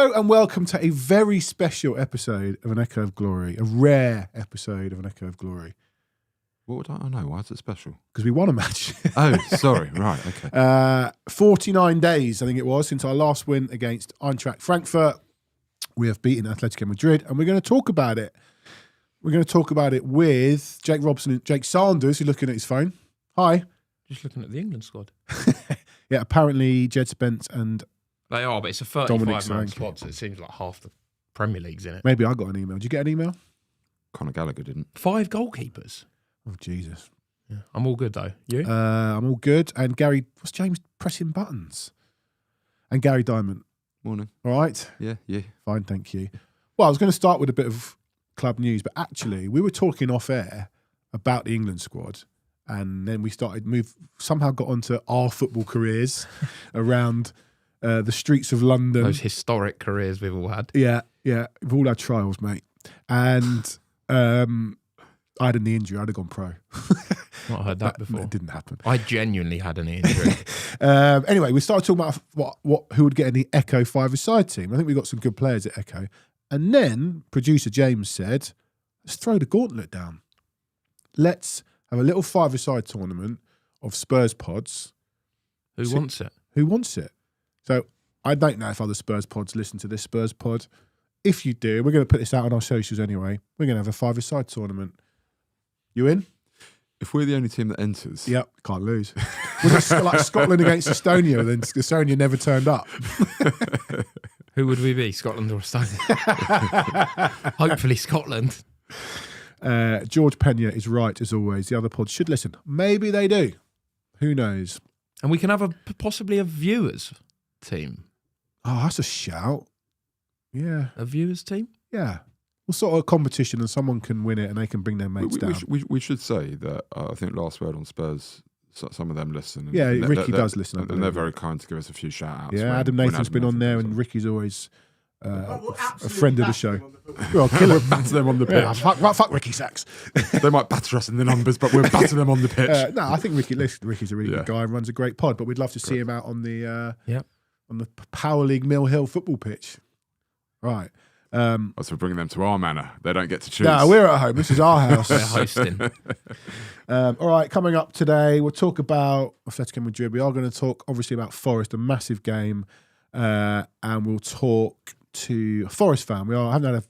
Hello and welcome to a very special episode of An Echo of Glory, a rare episode of An Echo of Glory. What would I know? Why is it special? Because we won a match. Oh, sorry. Right, okay. 49 days, I think it was, since our last win against Eintracht Frankfurt. We have beaten Atletico Madrid and we're going to talk about it. We're going to talk about it with Jake Robson and Jake Sanders, who's looking at his phone. Hi. Just looking at the England squad. Yeah, apparently Jed Spence and They are, but it's a 35-man squad, so it seems like half the Premier League's in it. maybe I got an email. Did you get an email? Conor Gallagher didn't. 5 goalkeepers. Oh, Jesus. Yeah. I'm all good, though. You? I'm all good. And Gary, what's James pressing buttons? And Gary Diamond. Morning. All right? Yeah. Fine, thank you. Well, I was going to start with a bit of club news, but actually we were talking off air about the England squad, and then we somehow got onto our football careers around the streets of London. Those historic careers we've all had. Yeah. We've all had trials, mate. And I had a knee injury. I'd have gone pro. Not heard that before. It didn't happen. I genuinely had an injury. Anyway, we started talking about who would get in the Echo five-a-side team. I think we got some good players at Echo. And then producer James said, let's throw the gauntlet down. Let's have a little five-a-side tournament of Spurs pods. Who wants it? Who wants it? So I don't know if other Spurs pods listen to this Spurs pod. If you do, we're going to put this out on our socials anyway. We're going to have a five-a-side tournament. You in? If we're the only team that enters. Yep, can't lose. Was it like Scotland against Estonia, then Estonia never turned up? Who would we be? Scotland or Estonia? Hopefully Scotland. George Pena is right, as always. The other pods should listen. Maybe they do. Who knows? And we can have possibly a viewers team. Oh, that's a shout. Yeah. A viewers team? Yeah. We'll sort of a competition and someone can win it and they can bring their mates down. We should say that I think last word on Spurs, some of them listen. Yeah, Ricky does listen. And they're very kind to give us a few shout-outs. Yeah, Adam Nathan's been on there and Ricky's always a friend of the show. Well, kill him. Batter them on the pitch. Yeah, fuck Ricky Sachs. They might batter us in the numbers, but we'll batter them on the pitch. No, I think Ricky's a really good guy and runs a great pod, but we'd love to see him out on the Power League Mill Hill football pitch. Right. So we're bringing them to our manor. They don't get to choose. No, we're at home. This is our house. We're hosting. All right, coming up today, we'll talk about Atletico Madrid. We are going to talk, obviously, about Forest, a massive game, and we'll talk to a Forest fan. I haven't had a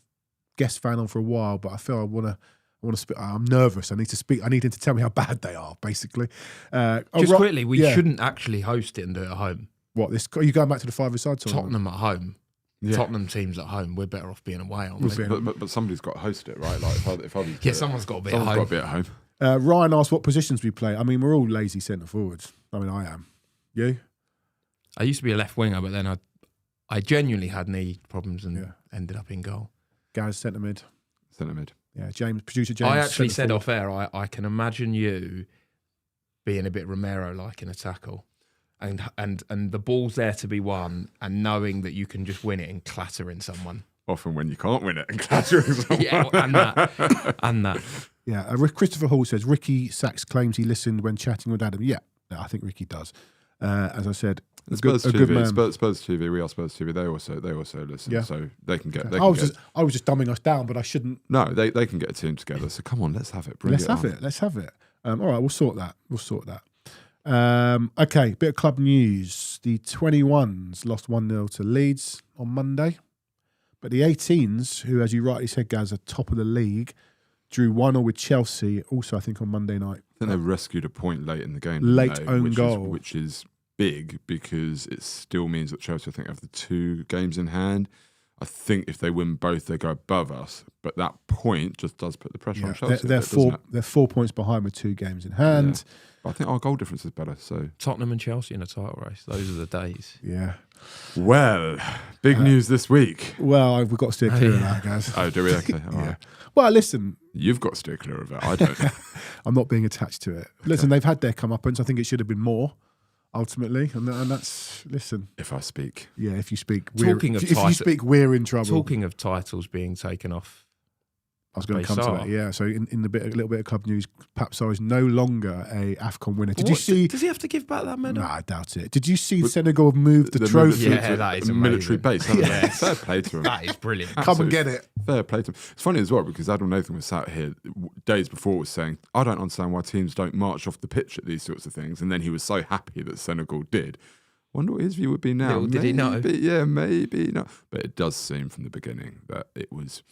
guest fan on for a while, but I feel I want to speak. I'm nervous. I need to speak. I need him to tell me how bad they are, basically. Quickly, we shouldn't actually host it and do it at home. What, are you going back to the five-a-side tournament? Tottenham at home. Yeah. Tottenham teams at home. We're better off being away, aren't we? But somebody's got to host it, right? Like if others yeah, someone's got to be at home. Got to be at home. Ryan asked what positions we play. I mean, we're all lazy centre forwards. I mean, I am. You? I used to be a left winger, but then I genuinely had knee problems and ended up in goal. Guys, centre mid. Centre mid. Yeah, producer James. I actually said off air, I can imagine you being a bit Romero-like in a tackle. And the ball's there to be won, and knowing that you can just win it and clatter in someone. Often when you can't win it and clatter in someone. Yeah, and that. Yeah, Christopher Hall says, Ricky Sachs claims he listened when chatting with Adam. Yeah, I think Ricky does. As I said, Spurs a TV, good man. Spurs TV, we are Spurs TV. They also listen, so they can get. I was just dumbing us down, but I shouldn't. No, they can get a team together. So come on, let's have it. Let's have it. All right, we'll sort that. Okay, bit of club news. The 21s lost 1-0 to Leeds on Monday, but the 18s, who, as you rightly said, Gaz, are top of the league, drew 1-0 with Chelsea, also I think on Monday night. I think they rescued a point late in the game. Own goal. Which is big because it still means that Chelsea, I think, have the 2 games in hand. I think if they win both, they go above us. But that point just does put the pressure on Chelsea. They're 4 points behind with 2 games in hand. Yeah. But I think our goal difference is better. So Tottenham and Chelsea in a title race. Those are the days. Yeah. Well, big news this week. Well, we've got to steer clear of that, guys. Oh, do we? Okay. All right. Well, listen. You've got to steer clear of it. I don't. I'm not being attached to it. Listen, they've had their comeuppance. I think it should have been more, ultimately. And that's, listen. If I speak. Yeah, if you speak. Talking of if you speak, we're in trouble. Talking of titles being taken off I was going to come to that. Yeah. So in a little bit of club news, Pape Sarr is no longer a AFCON winner. Did you see? Does he have to give back that medal? No, I doubt it. Did you see Senegal move the trophy? Yeah, that is a military base. Yeah. Fair play to him. That is brilliant. Come and get it. Fair play to him. It's funny as well because Adel Nathan was sat here days before was saying, I don't understand why teams don't march off the pitch at these sorts of things. And then he was so happy that Senegal did. Wonder what his view would be now. Little did he know. Yeah, maybe not. But it does seem from the beginning that it was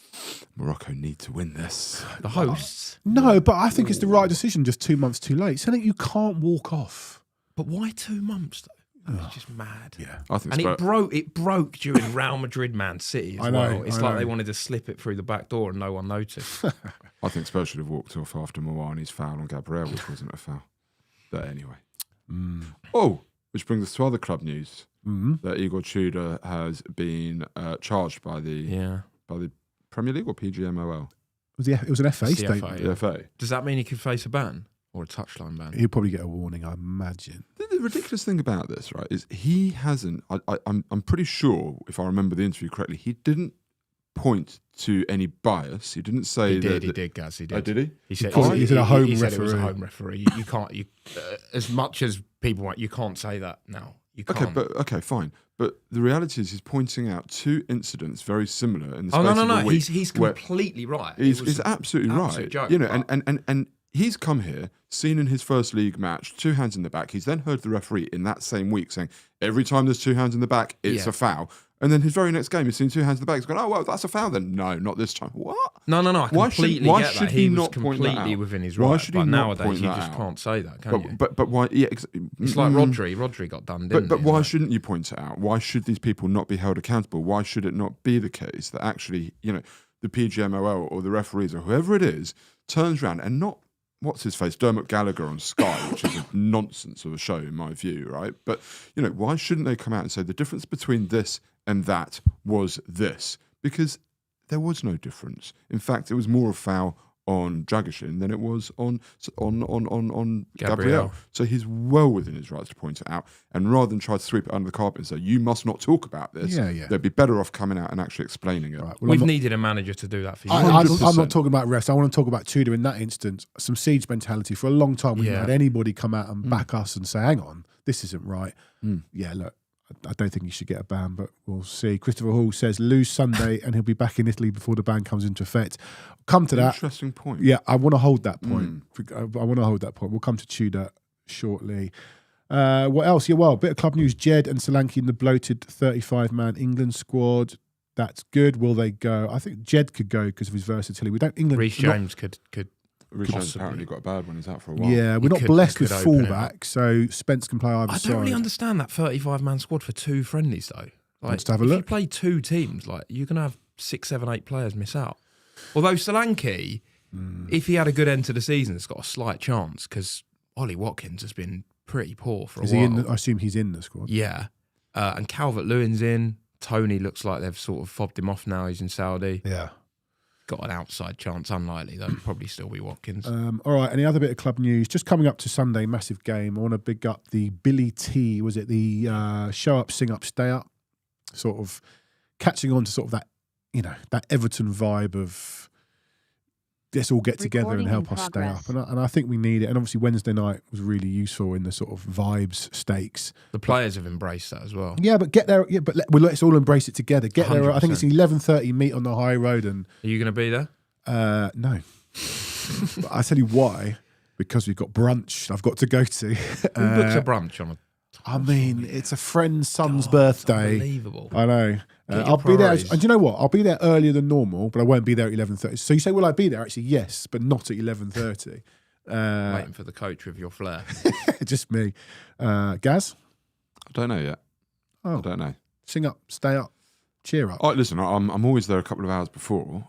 Morocco need to win this. The hosts. No, but I think it's the right decision. Just 2 months too late. Something you can't walk off. But why 2 months though? It's just mad. Yeah, I think. And it broke during Real Madrid Man City as well. It's like they wanted to slip it through the back door and no one noticed. I think Spurs should have walked off after Muani's foul on Gabriel, which wasn't a foul. But anyway. Oh. Which brings us to other club news. That Igor Tudor has been charged by the Premier League or PGMOL. It was an FA statement. The FA. Does that mean he could face a ban or a touchline ban? He'll probably get a warning, I imagine. The ridiculous thing about this, right, is he hasn't. I'm pretty sure, if I remember the interview correctly, he didn't point to any bias. He didn't say he did, Gaz. He did. Oh, did he? He said he's a home he said referee. It was a home referee. You can't. As much as people want, you can't say that now. You can't. Okay, fine. But the reality is, he's pointing out 2 incidents very similar in the space no. of a week. He's completely right. He's absolutely right. Joke, you know, and he's come here, seen in his first league match, 2 hands in the back. He's then heard the referee in that same week saying, every time there's 2 hands in the back, it's a foul. And then his very next game, he's seen 2 hands in the back. He's gone, oh, well, that's a foul then. No, not this time. What? No. I completely get that. He was completely within his right. Why should he not nowadays, point you that just out? can't say that, can you? But why? Yeah, it's like Rodri. Rodri got done, didn't he? But why shouldn't you point it out? Why should these people not be held accountable? Why should it not be the case that actually, you know, the PGMOL or the referees or whoever it is turns around and not, what's his face, Dermot Gallagher on Sky, which is a nonsense of a show in my view, right? But, you know, why shouldn't they come out and say the difference between this and that was this? Because there was no difference. In fact, it was more a foul on Dragishin than it was on Gabriel. So he's well within his rights to point it out. And rather than try to sweep it under the carpet and say, you must not talk about this, they'd be better off coming out and actually explaining it. Right, well, We've needed a manager to do that for you. I'm not talking about refs. I want to talk about Tudor in that instance. Some siege mentality. For a long time, we haven't had anybody come out and back us and say, hang on, this isn't right. Yeah, look, I don't think he should get a ban, but we'll see. Christopher Hall says lose Sunday and he'll be back in Italy before the ban comes into effect. Come to that. Interesting point. Yeah, I want to hold that point. I want to hold that point. We'll come to Tudor shortly. What else? Yeah, well, a bit of club news. Jed and Solanke in the bloated 35-man England squad. That's good. Will they go? I think Jed could go because of his versatility. We don't. England. Reece James could. Reece James apparently got a bad one. He's out for a while. Yeah, we're not blessed with fullback, so Spence can play either side. I don't really understand that 35-man squad for 2 friendlies though. Like, Let's have a look. If you play 2 teams, like you're gonna have 6, 7, 8 players miss out. Although Solanke, if he had a good end to the season, has got a slight chance because Ollie Watkins has been pretty poor for a while. I assume he's in the squad. Yeah, and Calvert-Lewin's in. Tony looks like they've sort of fobbed him off now. He's in Saudi. Yeah. Got an outside chance, unlikely though. Probably still be Watkins. All right, any other bit of club news? Just coming up to Sunday, massive game. I want to big up the Billy T. Was it the show up, sing up, stay up? Sort of catching on to sort of that, you know, that Everton vibe of let's all get together and help us stay up. And I think we need it. And obviously Wednesday night was really useful in the sort of vibes stakes. The players have embraced that as well. Yeah, but get there. Yeah, but let's all embrace it together. Get 100%. There. I think it's 11:30. Meet on the high road. And are you going to be there? No. But I tell you why. Because we've got brunch. I've got to go to. Who books a brunch on a? I mean, it's a friend's son's birthday. Unbelievable. I know. I'll be there. And do you know what? I'll be there earlier than normal, but I won't be there at 11:30. So you say, will I be there? Actually, yes, but not at 11:30. Waiting for the coach with your flair. Just me. Gaz? I don't know yet. Oh. I don't know. Sing up, stay up, cheer up. Oh, listen, I'm always there a couple of hours before,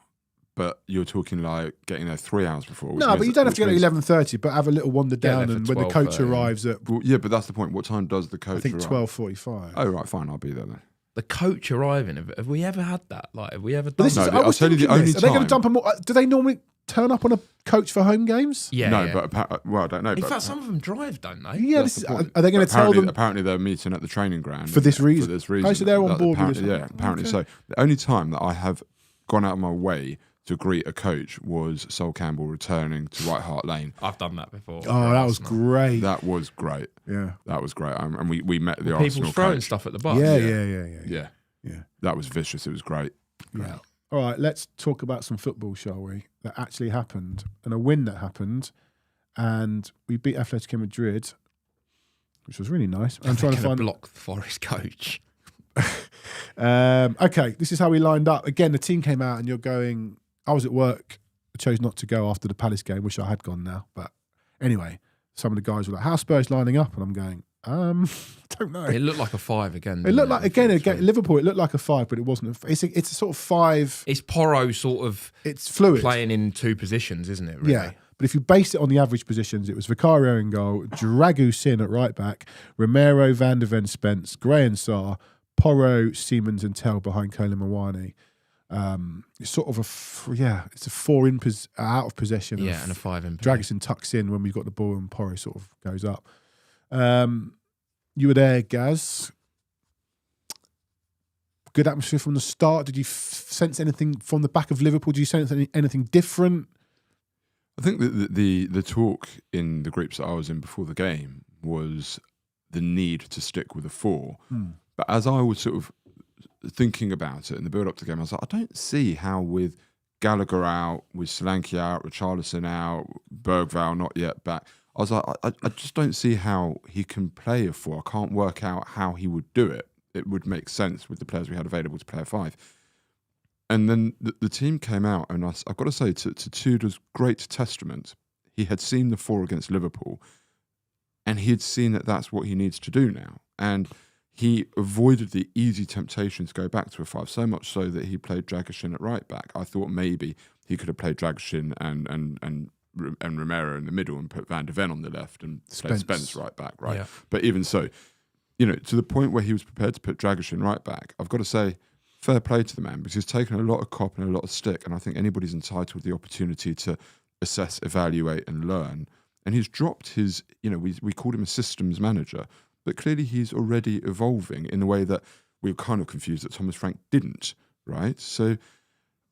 but you're talking like getting there 3 hours before. No, but you don't have to get at 11:30, but have a little wander down, and when the coach arrives at... Well, yeah, but that's the point. What time does the coach arrive? I think 12:45. Oh, right, fine, I'll be there then. The coach arriving, have we ever had that? Like, have we ever done that? I'll tell you the only time. Are they going to dump them all? Do they normally turn up on a coach for home games? Yeah. No, yeah. But, well, I don't know. In fact, some of them drive, don't they? Yeah, are they going to tell them? Apparently they're meeting at the training ground. For this reason? For this reason. Oh, so they're on board with this? Yeah, apparently so. The only time that I have gone out of my way to greet a coach was Sol Campbell returning to White Hart Lane. I've done that before. Oh, that was great. That was great. Yeah. That was great. And we met the People Arsenal throwing coach. stuff at the bus. Yeah. That was vicious. It was great. Yeah. All right, let's talk about some football, shall we? That actually happened, and a win that happened, and we beat Atletico Madrid, which was really nice. I'm trying to find block the Forest coach. Okay, this is how we lined up. Again, the team came out, and you're going. I was at work. I chose not to go after the Palace game. Wish I had gone now, but anyway, some of the guys were like, "How Spurs lining up?" And I'm going, I don't know. It looked like a 5 again. It looked like again Liverpool. It looked like a 5, but it wasn't. It's a sort of 5. It's Porro sort of. It's fluid, playing in 2 positions, isn't it? Really? Yeah. But if you base it on the average positions, it was Vicario in goal, Dragu Sin at right back, Romero, Van der Ven, Spence, Gray and Sarr, Porro, Simons and Tell behind Kolo Muani. It's sort of it's a 4 out of possession. Yeah, and a 5 in. Dragusin tucks in when we've got the ball and Porro sort of goes up. You were there, Gaz. Good atmosphere from the start. Did you sense anything from the back of Liverpool? Did you sense anything different? I think that the talk in the groups that I was in before the game was the need to stick with a 4. But as I was sort of thinking about it in the build-up to the game, I was like, I don't see how with Gallagher out, with Solanke out, Richarlison out, Bergvall not yet back, I was like, I just don't see how he can play a 4. I can't work out how he would do it. It would make sense with the players we had available to play a 5. And then the team came out, and I've got to say, to Tudor's great testament, he had seen the 4 against Liverpool, and he had seen that that's what he needs to do now. And he avoided the easy temptation to go back to a 5, so much so that he played Dragusin at right back. I thought maybe he could have played Dragusin and Romero in the middle and put Van der Ven on the left and played Spence right back, right? Yeah. But even so, to the point where he was prepared to put Dragusin right back, I've got to say, fair play to the man, because he's taken a lot of cop and a lot of stick, and I think anybody's entitled to the opportunity to assess, evaluate and learn. And he's dropped his, we called him a systems manager, but clearly he's already evolving in a way that we were kind of confused that Thomas Frank didn't, right? So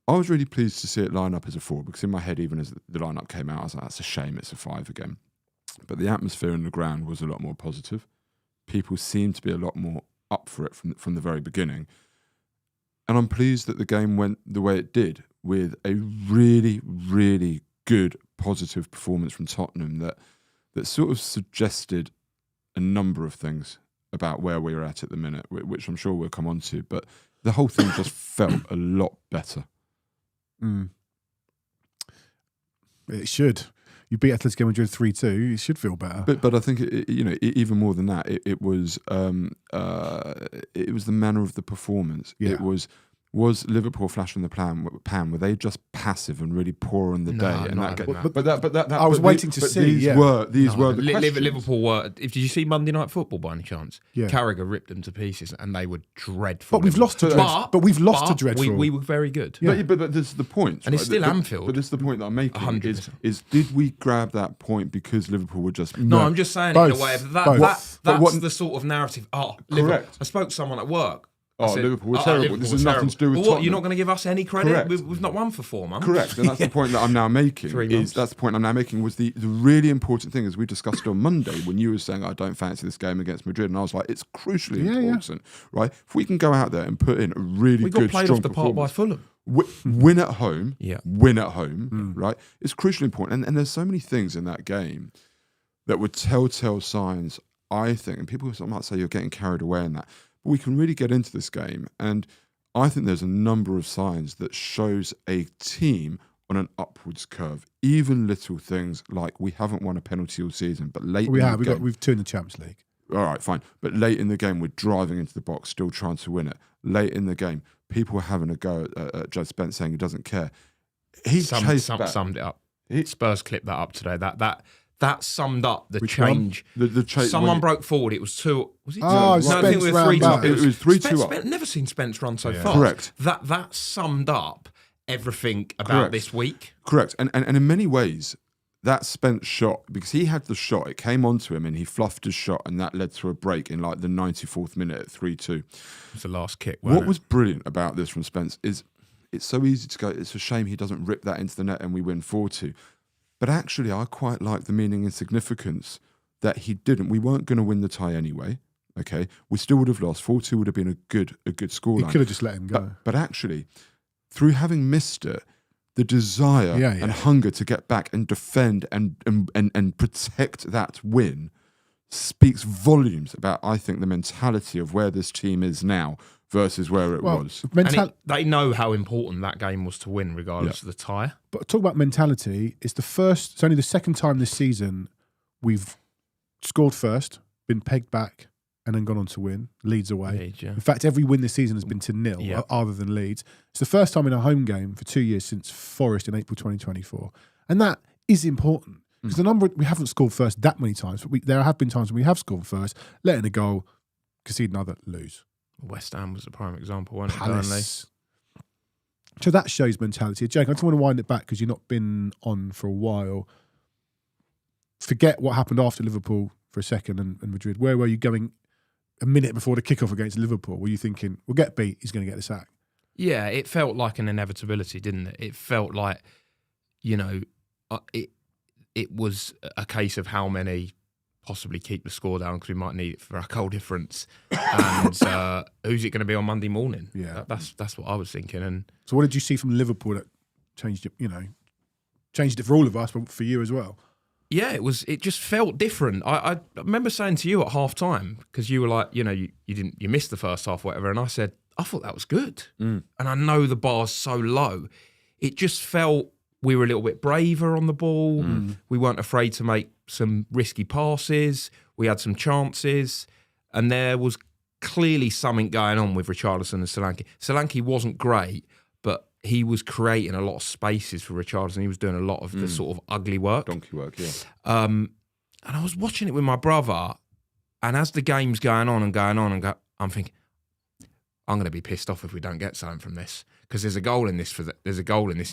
I was really pleased to see it line up as a 4, because in my head, even as the lineup came out, I was like, that's a shame it's a 5 again. But the atmosphere in the ground was a lot more positive. People seemed to be a lot more up for it from the very beginning. And I'm pleased that the game went the way it did, with a really, really good, positive performance from Tottenham that sort of suggested a number of things about where we're at the minute, which I'm sure we'll come on to. But the whole thing just felt a lot better. It should. You beat Atletico Madrid 3-2. It should feel better. But I think even more than that, it was the manner of the performance. Yeah. It was Liverpool flashing the pan? Were they just passive and really poor on the day? And I was waiting to see. These were the questions. Liverpool were. Did you see Monday Night Football by any chance? Yeah. Carragher ripped them to pieces, and they were dreadful. But we've lost to dreadful. But we've lost to dreadful. We were very good. Yeah. But this is the point, and it's still Anfield. But this is the point that I'm making. 100%. Is did we grab that point because Liverpool were just? No, I'm just saying it in a way of that's the sort of narrative. Correct. I spoke to someone at work. Liverpool were terrible. This has nothing to do with Tottenham. What, you're not going to give us any credit? Correct. We've not won for 4 months. Correct, and that's the point that I'm now making. That's the point I'm now making was the really important thing, as we discussed on Monday, when you were saying, I don't fancy this game against Madrid, and I was like, it's crucially important, right? If we can go out there and put in a really good, strong performance. We got played off the park by Fulham. Win at home, right? It's crucially important. And there's so many things in that game that were telltale signs, I think, and people might say you're getting carried away in that, but we can really get into this game, and I think there's a number of signs that shows a team on an upwards curve. Even little things like we haven't won a penalty all season, but late we've 2 in the Champions League. All right, fine. But late in the game, we're driving into the box, still trying to win it. Late in the game, people were having a go at Judge Spence saying he doesn't care. He summed it up. Spurs clipped that up today. That summed up the change. Someone broke forward. It was 2. Was it 2? No, I think it was 3-2. It was 3-2 up. Never seen Spence run so fast. Correct. That summed up everything about this week. Correct. And in many ways, that Spence shot, because he had the shot, it came onto him and he fluffed his shot, and that led to a break in like the 94th minute at 3-2. It was the last kick. What was brilliant about this from Spence is it's so easy to go, it's a shame he doesn't rip that into the net and we win 4-2. But actually, I quite like the meaning and significance that he didn't. We weren't going to win the tie anyway. Okay, we still would have lost. 4-2 would have been a good scoreline. He could have just let him go. But actually, through having missed it, the desire and hunger to get back and defend and protect that win speaks volumes about, I think, the mentality of where this team is now versus where it was. They know how important that game was to win, regardless of the tie. But talk about mentality. It's only the second time this season we've scored first, been pegged back, and then gone on to win. Leeds away. Leeds, yeah. In fact, every win this season has been to 0, other than Leeds. It's the first time in a home game for 2 years since Forest in April 2024. And that is important. Because we haven't scored first that many times, but there have been times when we have scored first, letting a goal, concede another, lose. West Ham was a prime example, wasn't it? Palace. So that shows mentality. Jake, I just want to wind it back because you've not been on for a while. Forget what happened after Liverpool for a second and Madrid. Where were you going a minute before the kickoff against Liverpool? Were you thinking, we'll get beat, he's going to get the sack? Yeah, it felt like an inevitability, didn't it? It felt like, it was a case of how many possibly keep the score down because we might need it for our goal difference. And who's it going to be on Monday morning? Yeah, that's what I was thinking. And so, what did you see from Liverpool that changed it? Changed it for all of us, but for you as well. Yeah, it just felt different. I remember saying to you at half time, because you were like, you missed the first half, or whatever, and I said I thought that was good. And I know the bar's so low, it just felt. We were a little bit braver on the ball. We weren't afraid to make some risky passes. We had some chances. And there was clearly something going on with Richarlison and Solanke. Solanke wasn't great, but he was creating a lot of spaces for Richarlison. He was doing a lot of the sort of ugly work. Donkey work, yeah. And I was watching it with my brother, and as the game's going on, I'm thinking, I'm going to be pissed off if we don't get something from this. Because there's a goal in this,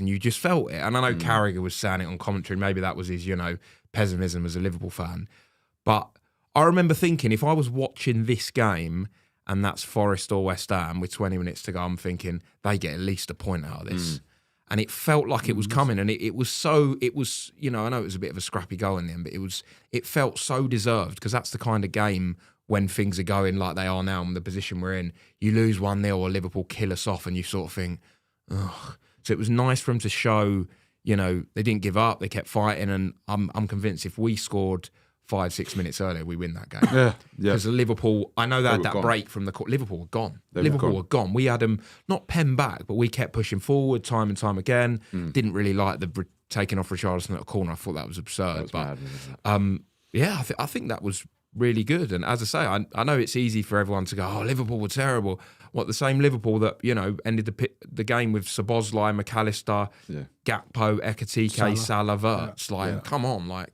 and you just felt it. And I know Carragher was saying it on commentary. Maybe that was his, pessimism as a Liverpool fan. But I remember thinking, if I was watching this game and that's Forest or West Ham with 20 minutes to go, I'm thinking they get at least a point out of this. And it felt like it was coming. And it was, I know it was a bit of a scrappy goal in the end, but it felt so deserved, because that's the kind of game when things are going like they are now in the position we're in. You lose 1-0 or Liverpool kill us off and you sort of think, ugh. So it was nice for them to show, they didn't give up, they kept fighting, and I'm convinced if we scored 5-6 minutes earlier, we win that game. Yeah. Because Liverpool, I know they had that break from the court. Liverpool were gone. Liverpool were gone. We had them not penned back, but we kept pushing forward time and time again. Didn't really like the taking off Richarlison at a corner. I thought that was absurd. I think that was really good. And as I say, I know it's easy for everyone to go, Liverpool were terrible. The same Liverpool that, ended the game with Szoboszlai, McAllister, Gakpo, Ekitike, Salah, Wirtz. Come on,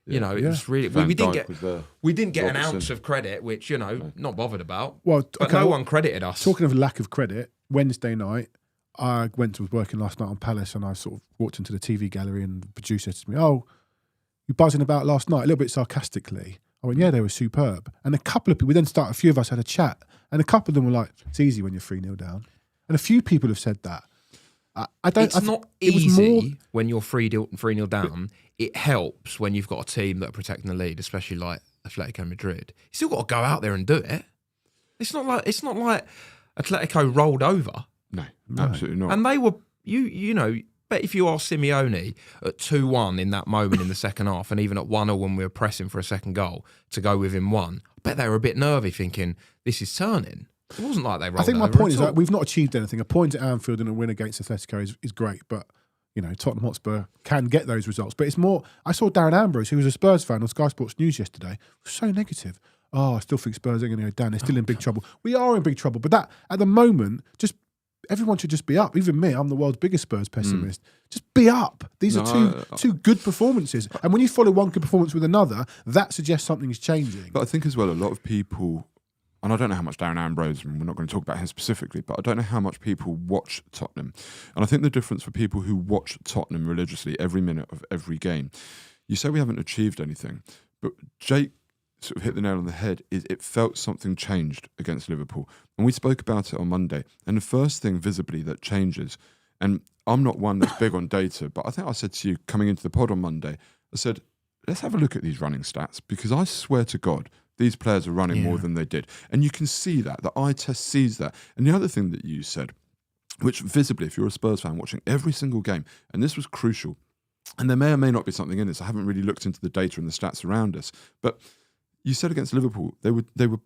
it was really... We didn't get an ounce of credit, which, not bothered about. But no one credited us. Talking of lack of credit, Wednesday night, I was working last night on Palace, and I sort of walked into the TV gallery, and the producer said to me, you buzzing about last night? A little bit sarcastically. I went, yeah, they were superb. And a few of us had a chat, and a couple of them were like, it's easy when you're 3-0 down. And a few people have said that. It's not easy when you're 3-0 down. It helps when you've got a team that are protecting the lead, especially like Atletico Madrid. You still got to go out there and do it. It's not like Atletico rolled over. No, absolutely not. And they were, but if you are Simeone at 2-1 in that moment in the second half, and even at 1-0 when we were pressing for a second goal to go within one, I bet they were a bit nervy thinking, this is turning. It wasn't like they rolled over. I think my point is that we've not achieved anything. A point at Anfield and a win against Atletico is great, but Tottenham Hotspur can get those results. But it's more, I saw Darren Ambrose, who was a Spurs fan on Sky Sports News yesterday, was so negative. I still think Spurs are going to go down. They're still in big trouble. We are in big trouble. But that, at the moment, everyone should just be up. Even me, I'm the world's biggest Spurs pessimist. Just be up. These are two good performances. And when you follow one good performance with another, that suggests something is changing. But I think as well, a lot of people, and I don't know how much Darren Ambrose, and we're not going to talk about him specifically, but I don't know how much people watch Tottenham. And I think the difference for people who watch Tottenham religiously every minute of every game, you say we haven't achieved anything, but Jake sort of hit the nail on the head, is it felt something changed against Liverpool. And we spoke about it on Monday. And the first thing visibly that changes And I'm not one that's big on data, but I think I said to you coming into the pod on Monday, I said, let's have a look at these running stats, because I swear to God, these players are running more than they did. And you can see that. The eye test sees that. And the other thing that you said, which visibly, if you're a Spurs fan watching every single game, and this was crucial, and there may or may not be something in this. I haven't really looked into the data and the stats around us. But you said against Liverpool, they were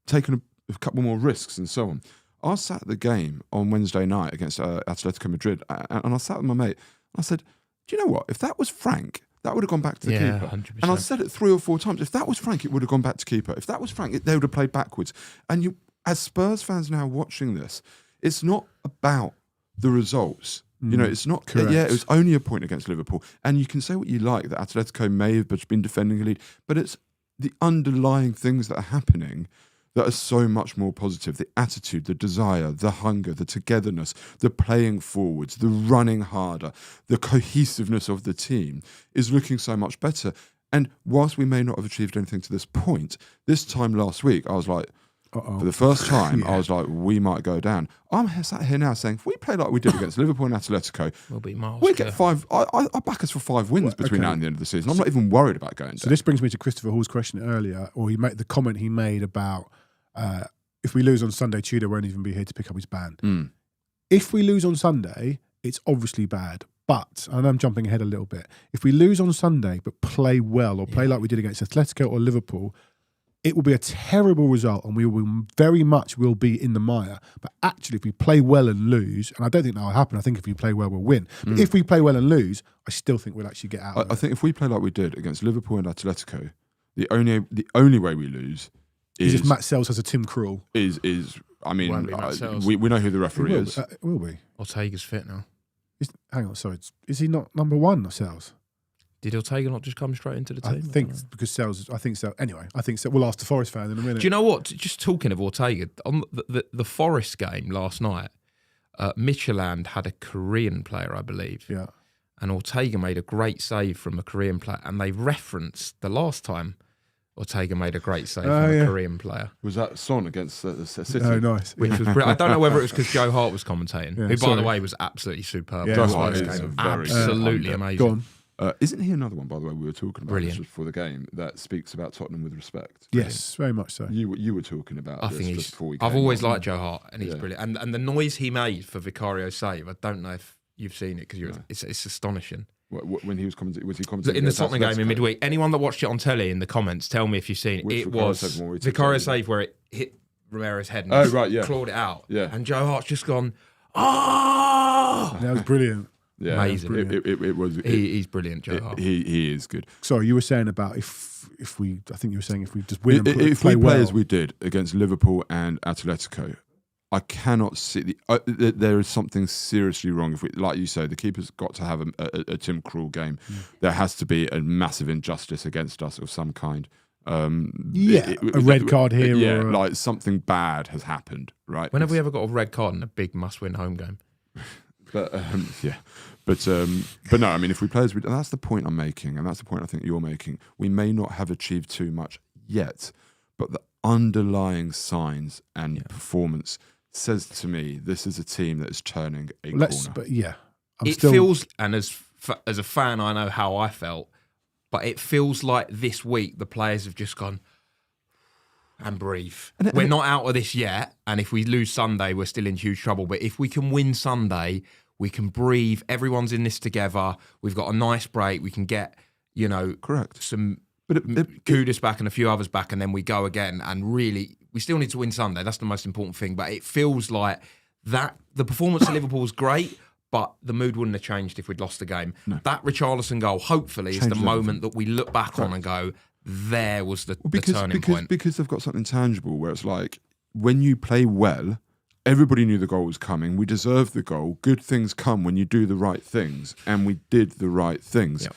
taking a couple more risks and so on. I sat at the game on Wednesday night against Atletico Madrid, and I sat with my mate. And I said, do you know what? If that was Frank, that would have gone back to the keeper. 100%. And I said it 3 or 4 times. If that was Frank, it would have gone back to keeper. If that was Frank, they would have played backwards. And you, as Spurs fans now watching this, it's not about the results. You know, it's not. Correct. Yeah, it was only a point against Liverpool. And you can say what you like, that Atletico may have been defending a lead, but it's the underlying things that are happening that are so much more positive. The attitude, the desire, the hunger, the togetherness, the playing forwards, the running harder, the cohesiveness of the team is looking so much better. And whilst we may not have achieved anything to this point, this time last week, I was like, for the first time, I was like, we might go down. I'm sat here now saying, if we play like we did against Liverpool and Atletico, We'll be miles. we get 5. I back us for 5 wins between now and the end of the season. I'm not even worried about going So down. this brings me to Christopher Hall's question earlier, or he made the comment he made about if we lose on Sunday, Tudor won't even be here to pick up his ban. If we lose on Sunday, it's obviously bad. But, and I'm jumping ahead a little bit, if we lose on Sunday but play well or play like we did against Atletico or Liverpool, it will be a terrible result and we will very much will be in the mire. But actually, if we play well and lose, and I don't think that will happen, I think if we play well, we'll win. But if we play well and lose, I still think we'll actually get out of it. I think if we play like we did against Liverpool and Atletico, the only way we lose Is is if Matt Sells has a Tim Krul. I mean, Won't be Matt Sells. we know who the referee is. Will we? Ortega's fit now. Hang on, sorry. Is he not number one, Sells? Did Ortega not just come straight into the team? I think because Sells, I think so. Anyway, I think so. We'll ask the Forest fan in a minute. Do you know what? Just talking of Ortega, on the Forest game last night, Midtjylland had a Korean player, I believe. Yeah. And Ortega made a great save from a Korean player. And they referenced the last time Ortega made a great save from a Korean player. Was that Son against the City? Oh, nice. Which was brilliant. I don't know whether it was because Joe Hart was commentating, who, by sorry. the way, was absolutely superb. Yeah, Joe Joe Hart's Hart is game, a very absolutely good amazing. Go on. Isn't he another one, by the way, we were talking about Brilliant. just before the game, that speaks about Tottenham with respect? Yes, very much so. You were talking about I this think just before we I've came always on. liked Joe Hart, and he's brilliant. And the noise he made for Vicario's save, I don't know if you've seen it because it's astonishing. When he was commenting, was he commenting In the against Tottenham game in Atletico? midweek, anyone that watched it on telly in the comments, tell me if you've seen it. Which It Vicario was save when we took Vicario's it? save where it hit Romero's head and Oh, just right, yeah. clawed it out. Yeah. And Joe Hart's just gone, oh! That was brilliant. Yeah, Amazing. It was. He's brilliant, Joe Hart. He is good. Sorry, you were saying about if we, I think you were saying if we just win and If play we play well. as we did against Liverpool and Atletico, I cannot see there is something seriously wrong. If we, like you say, the keeper's got to have a Tim Krul game. There has to be a massive injustice against us of some kind. a red card here. Yeah, or like something bad has happened, right? When have we ever got a red card in a big must-win home game? But but no, I mean, if we play as we, and that's the point I'm making, and that's the point I think you're making. We may not have achieved too much yet, but the underlying signs and performance says to me this is a team that is turning a corner. But yeah, It feels, and as a fan, I know how I felt, but it feels like this week the players have just gone and breathe. We're not out of this yet, and if we lose Sunday, we're still in huge trouble. But if we can win Sunday, we can breathe. Everyone's in this together. We've got a nice break. We can get, Correct. some But Kudus back and a few others back, and then we go again. And really, we still need to win Sunday. That's the most important thing. But it feels like that the performance of Liverpool was great, but the mood wouldn't have changed if we'd lost the game. No. That Richarlison goal, hopefully, is the moment that we look back on and go, there was the turning point. Because they've got something tangible where it's like, when you play well, everybody knew the goal was coming. We deserved the goal. Good things come when you do the right things. And we did the right things. Yep.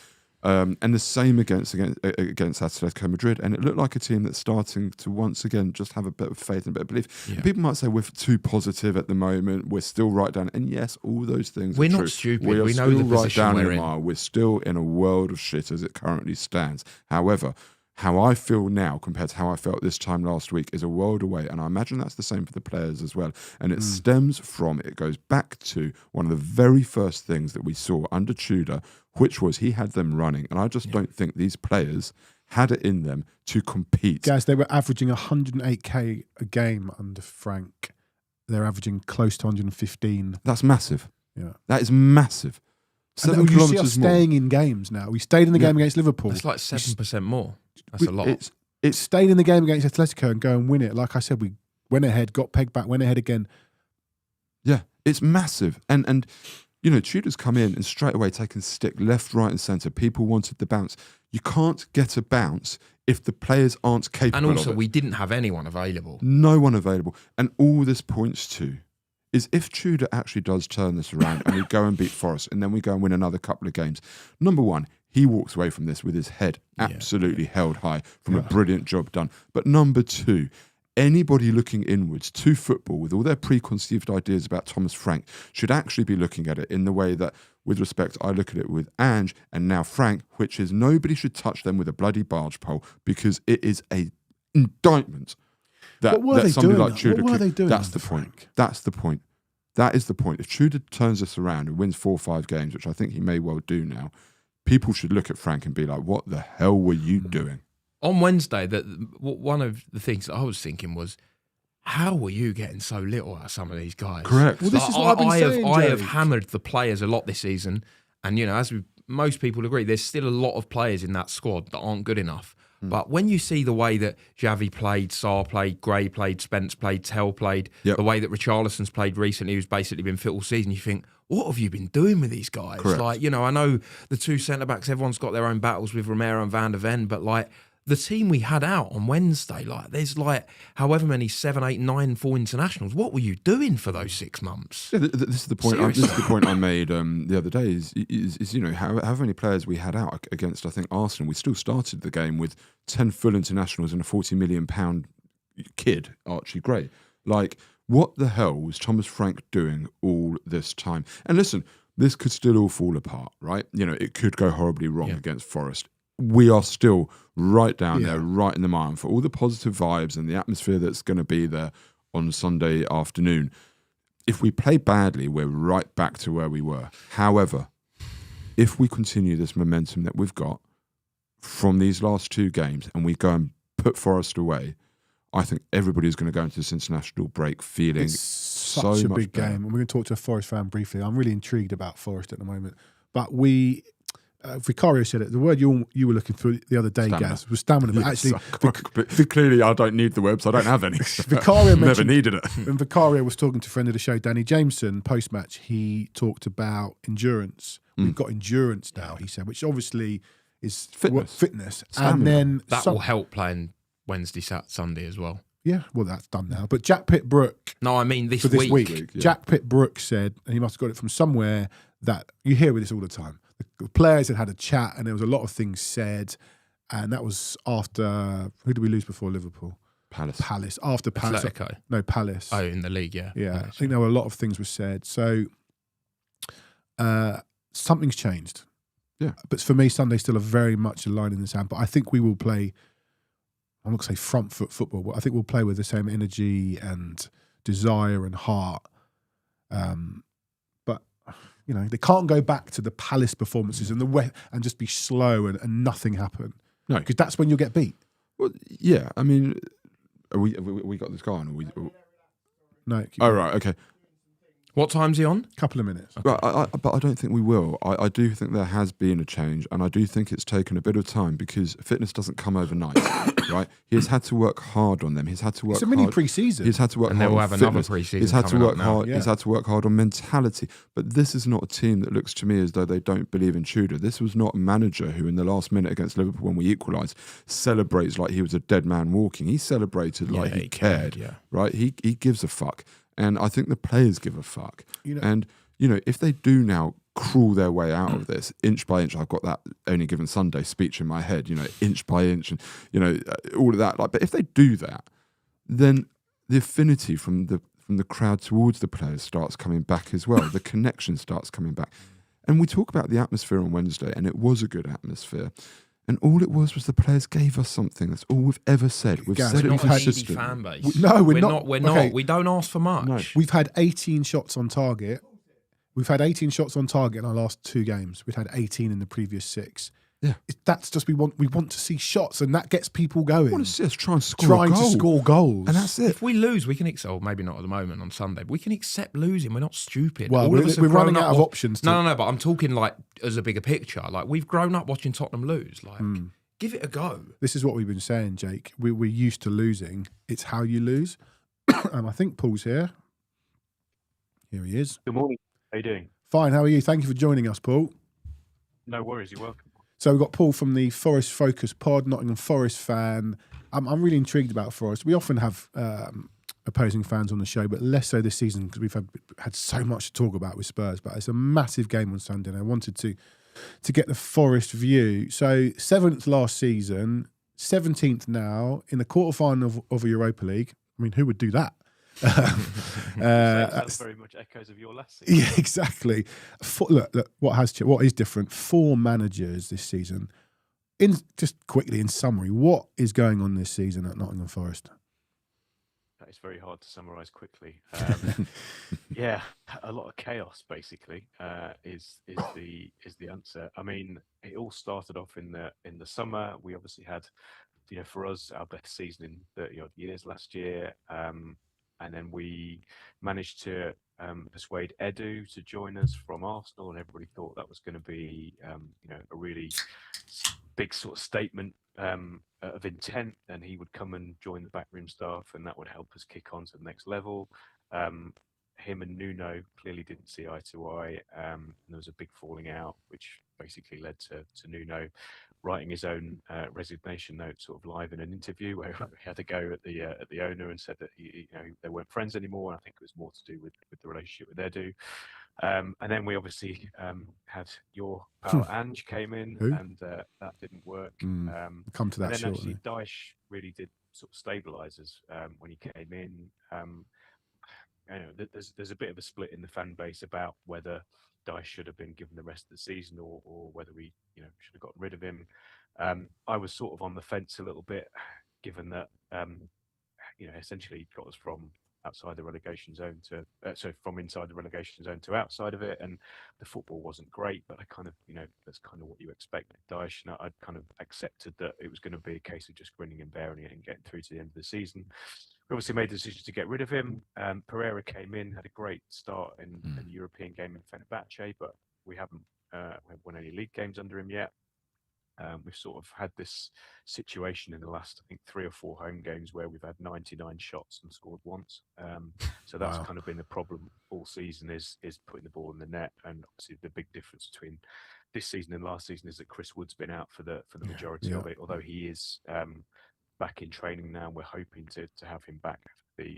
And the same against Atletico Madrid. And it looked like a team that's starting to once again just have a bit of faith and a bit of belief. Yeah. People might say we're too positive at the moment. We're still right down. And yes, all those things We're are not true. stupid. We are We know still the right position down we're in the in. mile. We're still in a world of shit as it currently stands. However, how I feel now compared to how I felt this time last week is a world away. And I imagine that's the same for the players as well. And it stems from, it goes back to one of the very first things that we saw under Tudor, which was he had them running. And I just don't think these players had it in them to compete. Guys, they were averaging 108k a game under Frank. They're averaging close to 115. That's massive. Yeah. That is massive. 7 And you see us kilometres more. staying in games now. We stayed in the game against Liverpool. It's like 7% more. That's a lot. It's stayed in the game against Atletico and go and win it. Like I said, we went ahead, got pegged back, went ahead again. Yeah, it's massive. And you know, Tudor's come in and straight away taken stick left, right and centre. People wanted the bounce. You can't get a bounce if the players aren't capable of it. And also, we didn't have anyone available. No one available. And all this points to is if Tudor actually does turn this around and we go and beat Forest and then we go and win another couple of games, number one, he walks away from this with his head absolutely held high from a brilliant job done. But number two, anybody looking inwards to football with all their preconceived ideas about Thomas Frank should actually be looking at it in the way that, with respect, I look at it with Ange and now Frank, which is nobody should touch them with a bloody barge pole because it is a indictment that somebody like Tudor What were they doing? That's the point. That's the point. That is the point. If Tudor turns this around and wins 4 or 5 games, which I think he may well do now, people should look at Frank and be like, what the hell were you doing? On Wednesday, one of the things that I was thinking was, how were you getting so little out of some of these guys? Correct. Well, this is what I've been saying, I have Jake. hammered the players a lot this season. And, you know, as most people agree, there's still a lot of players in that squad that aren't good enough. But when you see the way that Xavi played, Sarr played, Gray played, Spence played, Tell played, the way that Richarlison's played recently, who's basically been fit all season, you think, what have you been doing with these guys? Correct. Like, you know, I know the 2 centre-backs, everyone's got their own battles with Romero and Van der Ven, but like, the team we had out on Wednesday, like there's like however many 7, 8, 9 full internationals. What were you doing for those 6 months? Yeah, this is the point. This is the point I made the other day. Is you know how many players we had out against? I think Arsenal. We still started the game with 10 full internationals and a £40 million kid, Archie Gray. Like, what the hell was Thomas Frank doing all this time? And listen, this could still all fall apart, right? You know, it could go horribly wrong against Forest. We are still right down there, right in the mire for all the positive vibes and the atmosphere that's going to be there on Sunday afternoon. If we play badly, we're right back to where we were. However, if we continue this momentum that we've got from these last 2 games and we go and put Forest away, I think everybody's going to go into this international break feeling It's so such a much big better. game. And we're going to talk to a Forest fan briefly. I'm really intrigued about Forest at the moment. But Vicario said it. The word you were looking for the other day, Stamina. Gaz, was stamina. But actually, But clearly, I don't need the web, so I don't have any. Vicario Never mentioned, needed it. when Vicario was talking to a friend of the show, Danny Jameson, post-match, he talked about endurance. We've got endurance now, he said, which obviously is fitness. Stamina. And then That will help playing Wednesday, Sunday as well. yeah, well, that's done now. But Jack Pitt-Brooke, No, I mean this for this week, yeah. Jack Pitt-Brooke said, and he must have got it from somewhere, that you hear with this all the time. The players had a chat and there was a lot of things said, and that was after, who did we lose before Liverpool? Palace. After Palace. Atletico. No, Palace. Oh, in the league, yeah. Yeah, Palace. I think there were a lot of things were said. So something's changed. Yeah. But for me, Sunday's still a very much a line in the sand. But I think we will play, I'm not going to say front foot football, but I think we'll play with the same energy and desire and heart. But, you know, they can't go back to the Palace performances and and just be slow and nothing happen. No. Because that's when you'll get beat. Well, yeah. I mean, we got this guy on? No. Oh, right. Okay. What time's he on? Couple of minutes. But I don't think we will. I do think there has been a change, and I do think it's taken a bit of time because fitness doesn't come overnight, right? He's had to work hard on them. He's had to work. It's a mini hard. pre-season. He's had to work And hard. they will on have another fitness. pre-season He's had to coming work up now. hard. Yeah. He's had to work hard on mentality. But this is not a team that looks to me as though they don't believe in Tudor. This was not a manager who, in the last minute against Liverpool when we equalised, celebrates like he was a dead man walking. He celebrated like he cared. Yeah. Right? He gives a fuck. And I think the players give a fuck. You know- And, you know, if they do now crawl their way out of this, inch by inch, I've got that Only Given Sunday speech in my head, you know, inch by inch and, you know, all of that. Like, but if they do that, then the affinity from the crowd towards the players starts coming back as well. The connection starts coming back. And we talk about the atmosphere on Wednesday, and it was a good atmosphere. And all it was the players gave us something. That's all we've ever said. We've Gaz, said it Not a needy consistently. fan base. No, we're we're not. not. We're Okay. not. We don't ask for much. No. We've had 18 shots on target. We've had 18 shots on target in our last 2 games. We've had 18 in the previous 6. Yeah. That's just we want to see shots, and that gets people going. I want to see us try and score Trying a goal. to score goals. And that's it. If we lose, we can accept. Maybe not at the moment on Sunday, but we can accept losing. We're not stupid. Well, All of us have we're running grown out up of wa- options. No. But I'm talking like as a bigger picture. Like we've grown up watching Tottenham lose. Like give it a go. This is what we've been saying, Jake. We're used to losing. It's how you lose. I think Paul's here. Here he is. Good morning. How you doing? Fine. How are you? Thank you for joining us, Paul. No worries. You're welcome. So we've got Paul from the Forest Focus pod, Nottingham Forest fan. I'm really intrigued about Forest. We often have opposing fans on the show, but less so this season because we've had so much to talk about with Spurs. But it's a massive game on Sunday, and I wanted to get the Forest view. So 7th last season, 17th now in the quarterfinal of a Europa League. I mean, who would do that? Sounds very much echoes of your last season. Yeah, exactly. Look, what is different? 4 managers this season. Just quickly, in summary, what is going on this season at Nottingham Forest? That is very hard to summarise quickly. Yeah, a lot of chaos basically is the answer. I mean, it all started off in the summer. We obviously had, for us, our best season in 30 odd years last year. And then we managed to persuade Edu to join us from Arsenal, and everybody thought that was going to be, a really big sort of statement of intent, and he would come and join the backroom staff, and that would help us kick on to the next level. Him and Nuno clearly didn't see eye to eye, and there was a big falling out, which basically led to Nuno writing his own resignation note, sort of live in an interview, where he had to go at the owner and said that they weren't friends anymore. And I think it was more to do with the relationship with Edu. And then we obviously had your pal Ange came in, and that didn't work. We'll come to that and then shortly. actually Daesh really did sort of stabilise us when he came in. There's a bit of a split in the fan base about whether Daesh should have been given the rest of the season or whether we should have gotten rid of him. I was sort of on the fence a little bit, given that essentially he got us from outside the relegation zone to from inside the relegation zone to outside of it, and the football wasn't great, but I kind of that's kind of what you expect with Daesh, and I'd kind of accepted that it was going to be a case of just grinning and bearing it and getting through to the end of the season. We obviously made the decision to get rid of him. Pereira came in, had a great start in the European game in Fenerbahce, but we haven't won any league games under him yet. We've sort of had this situation in the last, I think, 3 or 4 home games where we've had 99 shots and scored once. So that's kind of been the problem all season, is putting the ball in the net. And obviously the big difference between this season and last season is that Chris Wood's been out for the majority of it, although he is back in training now. We're hoping to have him back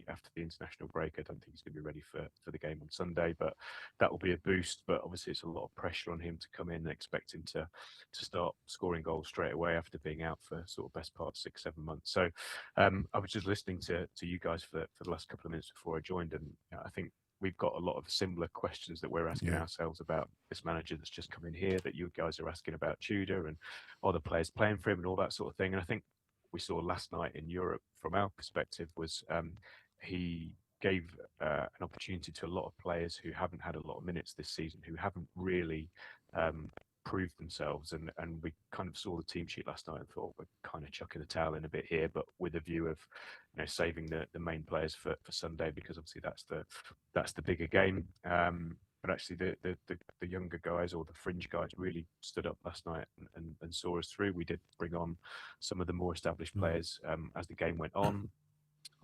after the international break. I don't think he's going to be ready for the game on Sunday, but that will be a boost. But obviously it's a lot of pressure on him to come in and expect him to start scoring goals straight away after being out for sort of best part of 6-7 months. So I was just listening to you guys for the last couple of minutes before I joined, and I think we've got a lot of similar questions that we're asking ourselves about this manager that's just come in here, that you guys are asking about Tudor and other players playing for him and all that sort of thing. And I think we saw last night in Europe, from our perspective, was he gave an opportunity to a lot of players who haven't had a lot of minutes this season, who haven't really proved themselves. And we kind of saw the team sheet last night and thought, we're kind of chucking the towel in a bit here, but with a view of saving the main players for Sunday, because obviously that's the bigger game. But actually, the younger guys, or the fringe guys, really stood up last night and saw us through. We did bring on some of the more established players as the game went on,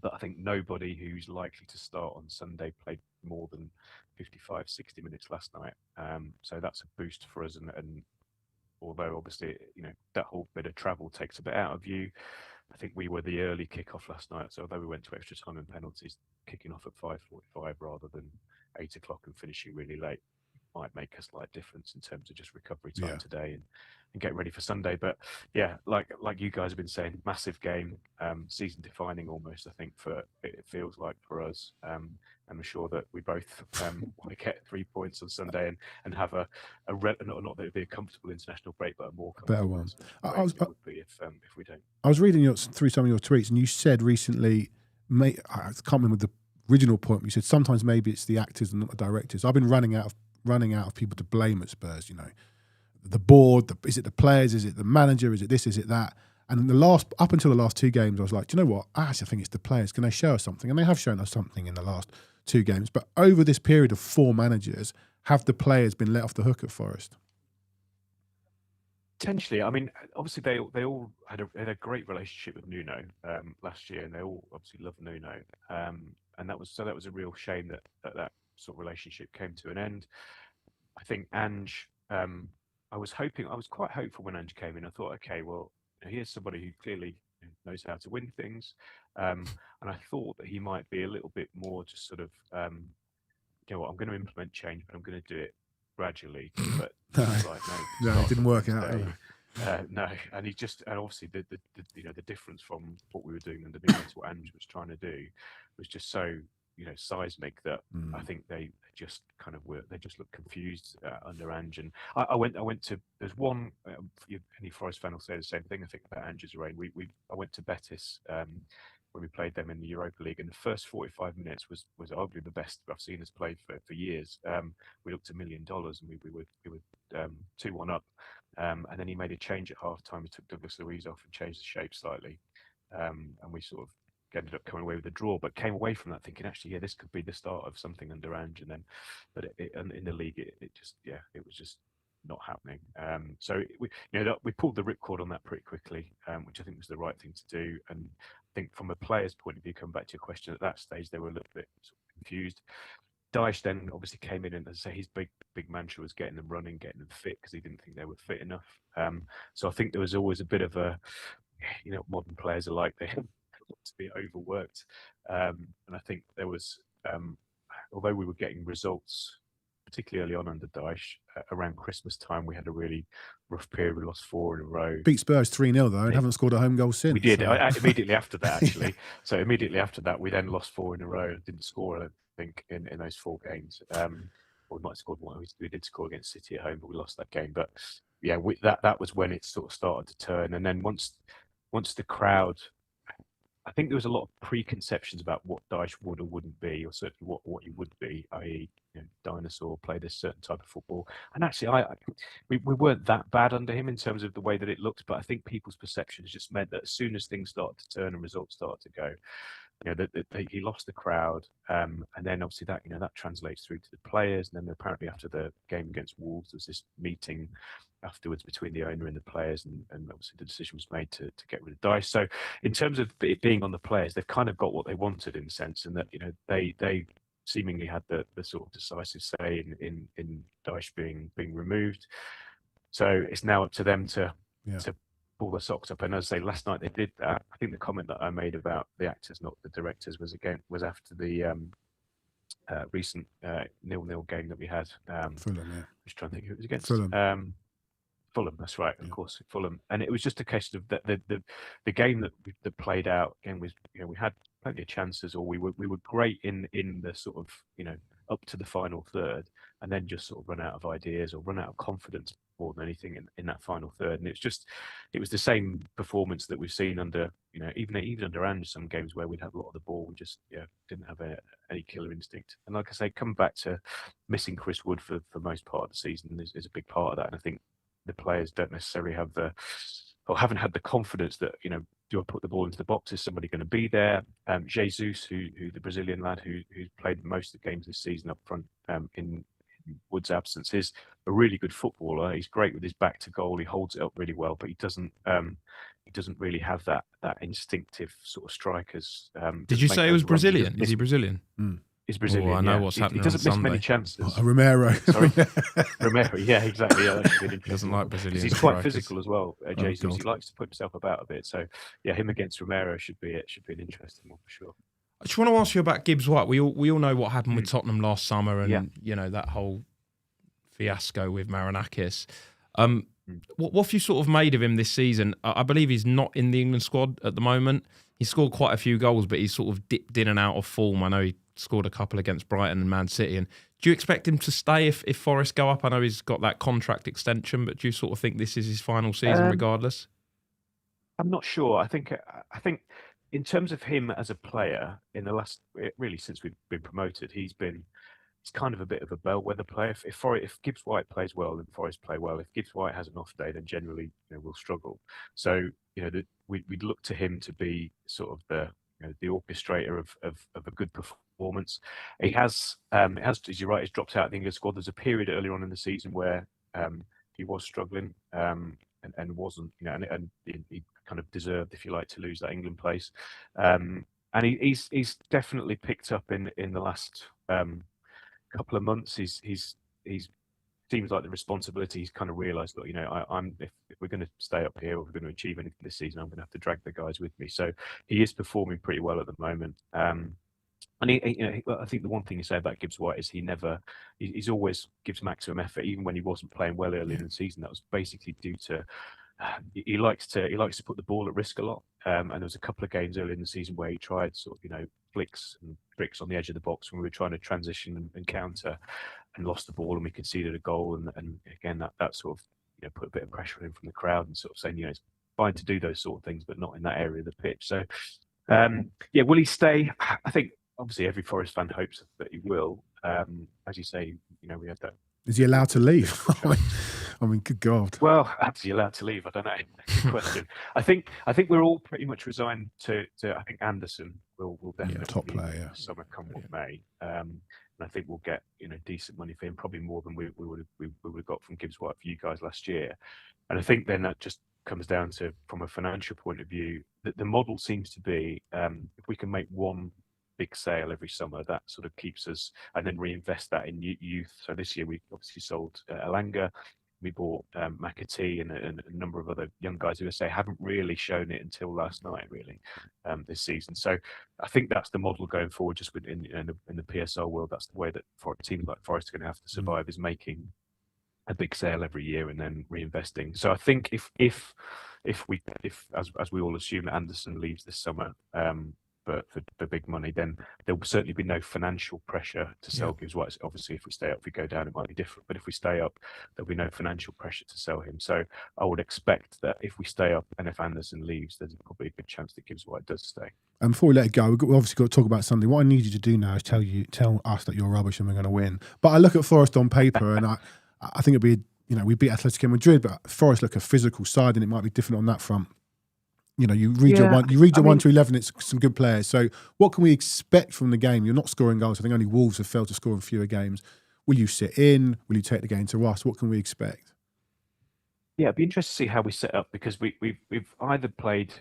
but I think nobody who's likely to start on Sunday played more than 55, 60 minutes last night. So that's a boost for us. And although obviously, that whole bit of travel takes a bit out of you, I think we were the early kickoff last night. So although we went to extra time and penalties, kicking off at 5:45 rather than 8 o'clock and finishing really late, might make a slight difference in terms of just recovery time today and getting ready for Sunday. But yeah, like you guys have been saying, massive game, season defining almost. I think it feels like for us. I'm sure that we both want to get 3 points on Sunday and have not that it'd be a comfortable international break, but a more better comfortable one. it would be if we don't. I was reading through some of your tweets, and you said recently, I can't remember the original point, but you said sometimes maybe it's the actors and not the directors. I've been running out of people to blame at Spurs. The board, is it the players, is it the manager, is it this, is it that? And up until the last 2 games, I was like, do you know what? I think it's the players. Can they show us something? And they have shown us something in the last 2 games. But over this period of 4 managers, have the players been let off the hook at Forest? Potentially. I mean, obviously they all had a great relationship with Nuno last year, and they all obviously love Nuno. And that was a real shame that sort of relationship came to an end. I think Ange, I was quite hopeful when Ange came in. I thought, okay, well, here's somebody who clearly knows how to win things, and I thought that he might be a little bit more just sort of, I'm going to implement change, but I'm going to do it gradually. But no, it didn't work out. No, and obviously the difference from what we were doing under Nuno to what Ange was trying to do was just so seismic that I think they just kind of they just looked confused under Ange. And I went to, there's one, any Forest fan will say the same thing I think about Ange's reign. I went to Betis when we played them in the Europa League, and the first 45 minutes was arguably the best I've seen us play for years. We looked $1 million, and we were 2-1 up, and then he made a change at half time. He took Douglas Luiz off and changed the shape slightly, and we sort of ended up coming away with a draw, but came away from that thinking, actually, this could be the start of something under Ange. And then, but in the league, it was just not happening. So we pulled the ripcord on that pretty quickly, which I think was the right thing to do. And I think from a player's point of view, come back to your question, at that stage they were a little bit sort of confused. Dyche then obviously came in, and as I say, his big mantra was getting them running, getting them fit, because he didn't think they were fit enough. So I think there was always a bit of a, modern players are like, they to be overworked, and I think there was, although we were getting results, particularly early on under Dyche, around Christmas time, we had a really rough period. We lost 4 in a row. Beat Spurs 3-0 though, and haven't scored a home goal since. We did so. Immediately after that, actually. So immediately after that, we then lost 4 in a row. Didn't score, I think, in those 4 games. Or we might have scored one. We did score against City at home, but we lost that game. But yeah, that was when it sort of started to turn. And then once the crowd, I think there was a lot of preconceptions about what Dyche would or wouldn't be, or certainly what he would be, i.e., dinosaur, play this certain type of football. And actually, we weren't that bad under him in terms of the way that it looked, but I think people's perceptions just meant that as soon as things started to turn and results started to go, that he lost the crowd, and then obviously that translates through to the players. And then apparently after the game against Wolves, there was this meeting afterwards between the owner and the players, and obviously the decision was made to get rid of Dyche. So in terms of it being on the players, they've kind of got what they wanted in a sense, and that they seemingly had the sort of decisive say in Dyche being removed. So it's now up to them to pull their socks up. And as I say, last night they did that. I think the comment that I made about the actors, not the directors, was after the recent 0-0 game that we had. Fulham, yeah. I was trying to think who it was against. Fulham. Fulham, that's right, of course, Fulham. And it was just a case of the game that played out again was, we had plenty of chances, or we were great in the sort of, up to the final third, and then just sort of run out of ideas or run out of confidence more than anything in that final third. And it was the same performance that we've seen under, even under Ange, some games where we'd have a lot of the ball, we just didn't have any killer instinct. And like I say, come back to missing Chris Wood for most part of the season is a big part of that. And I think the players don't necessarily haven't had the confidence that, do I put the ball into the box? Is somebody going to be there? Jesus, who the Brazilian lad who's played most of the games this season up front in Wood's absence, is a really good footballer. He's great with his back to goal. He holds it up really well, but he doesn't really have that instinctive sort of strikers. Did you say he was Brazilian? Is he Brazilian? He's Brazilian. I know what's happening. He doesn't on miss Sunday. many chances. Romero. Sorry, Romero. Yeah, exactly. Yeah, that should be He doesn't like Brazilian. He's quite strikers. physical as well. Jesus, God. he likes to put himself about a bit. So yeah, him against Romero should be an interesting one for sure. I just want to ask you about Gibbs White. We all know what happened with Tottenham last summer, and that whole fiasco with Marinakis. What have you sort of made of him this season? I believe he's not in the England squad at the moment. He scored quite a few goals, but he's sort of dipped in and out of form. I know he scored a couple against Brighton and Man City. And do you expect him to stay if Forest go up? I know he's got that contract extension, but do you sort of think this is his final season regardless? I'm not sure. I think in terms of him as a player, in the last really since we've been promoted, he's kind of a bit of a bellwether player. If Gibbs White plays well, then Forest play well. If Gibbs White has an off day, then generally we'll struggle. So we'd look to him to be sort of the orchestrator of a good performance. He has, as you're right, he's dropped out of the England squad. There's a period earlier on in the season where he was struggling and wasn't, and he kind of deserved, if you like, to lose that England place. And he's definitely picked up in the last couple of months. He's seems like the responsibility. He's kind of realised, look, if we're going to stay up here or we're going to achieve anything this season, I'm going to have to drag the guys with me. So he is performing pretty well at the moment. And I think the one thing you say about Gibbs White is he's always gives maximum effort, even when he wasn't playing well earlier in the season. That was basically due to he likes to put the ball at risk a lot. And there was a couple of games early in the season where he tried sort of flicks and tricks on the edge of the box when we were trying to transition and counter, and lost the ball, and we conceded a goal. And again, that sort of put a bit of pressure on him from the crowd, and sort of saying it's fine to do those sort of things, but not in that area of the pitch. So will he stay? I think obviously every Forest fan hopes that he will. As you say, we had that. Is he allowed to leave? I mean, good God. Well, is he allowed to leave? I don't know. Good question. I think we're all pretty much resigned to I think Anderson will definitely top player, summer come what may. And I think we'll get decent money for him, probably more than we would have got from Gibbs White for you guys last year. And I think then that just comes down to, from a financial point of view, that the model seems to be if we can make one big sale every summer, that sort of keeps us, and then reinvest that in youth. So this year we obviously sold Elanga, we bought McAtee and a number of other young guys who haven't really shown it until last night, really, this season. So I think that's the model going forward. Just in the PSL world, that's the way that teams like Forest are going to have to survive, is making a big sale every year and then reinvesting. So I think if as we all assume that Anderson leaves this summer, but for big money, then there will certainly be no financial pressure to sell Gibbs White. Obviously, if we stay up, if we go down, it might be different. But if we stay up, there'll be no financial pressure to sell him. So I would expect that if we stay up and if Anderson leaves, there's probably a good chance that Gibbs White does stay. And before we let it go, we've obviously got to talk about something. What I need you to do now is tell us that you're rubbish and we're going to win. But I look at Forest on paper, and I think it'd be, we beat Atletico Madrid, but Forest look a physical side, and it might be different on that front. You read your 1 to 11. It's some good players. So, what can we expect from the game? You're not scoring goals. I think only Wolves have failed to score in fewer games. Will you sit in? Will you take the game to us? What can we expect? Yeah, it'd be interesting to see how we set up, because we've either played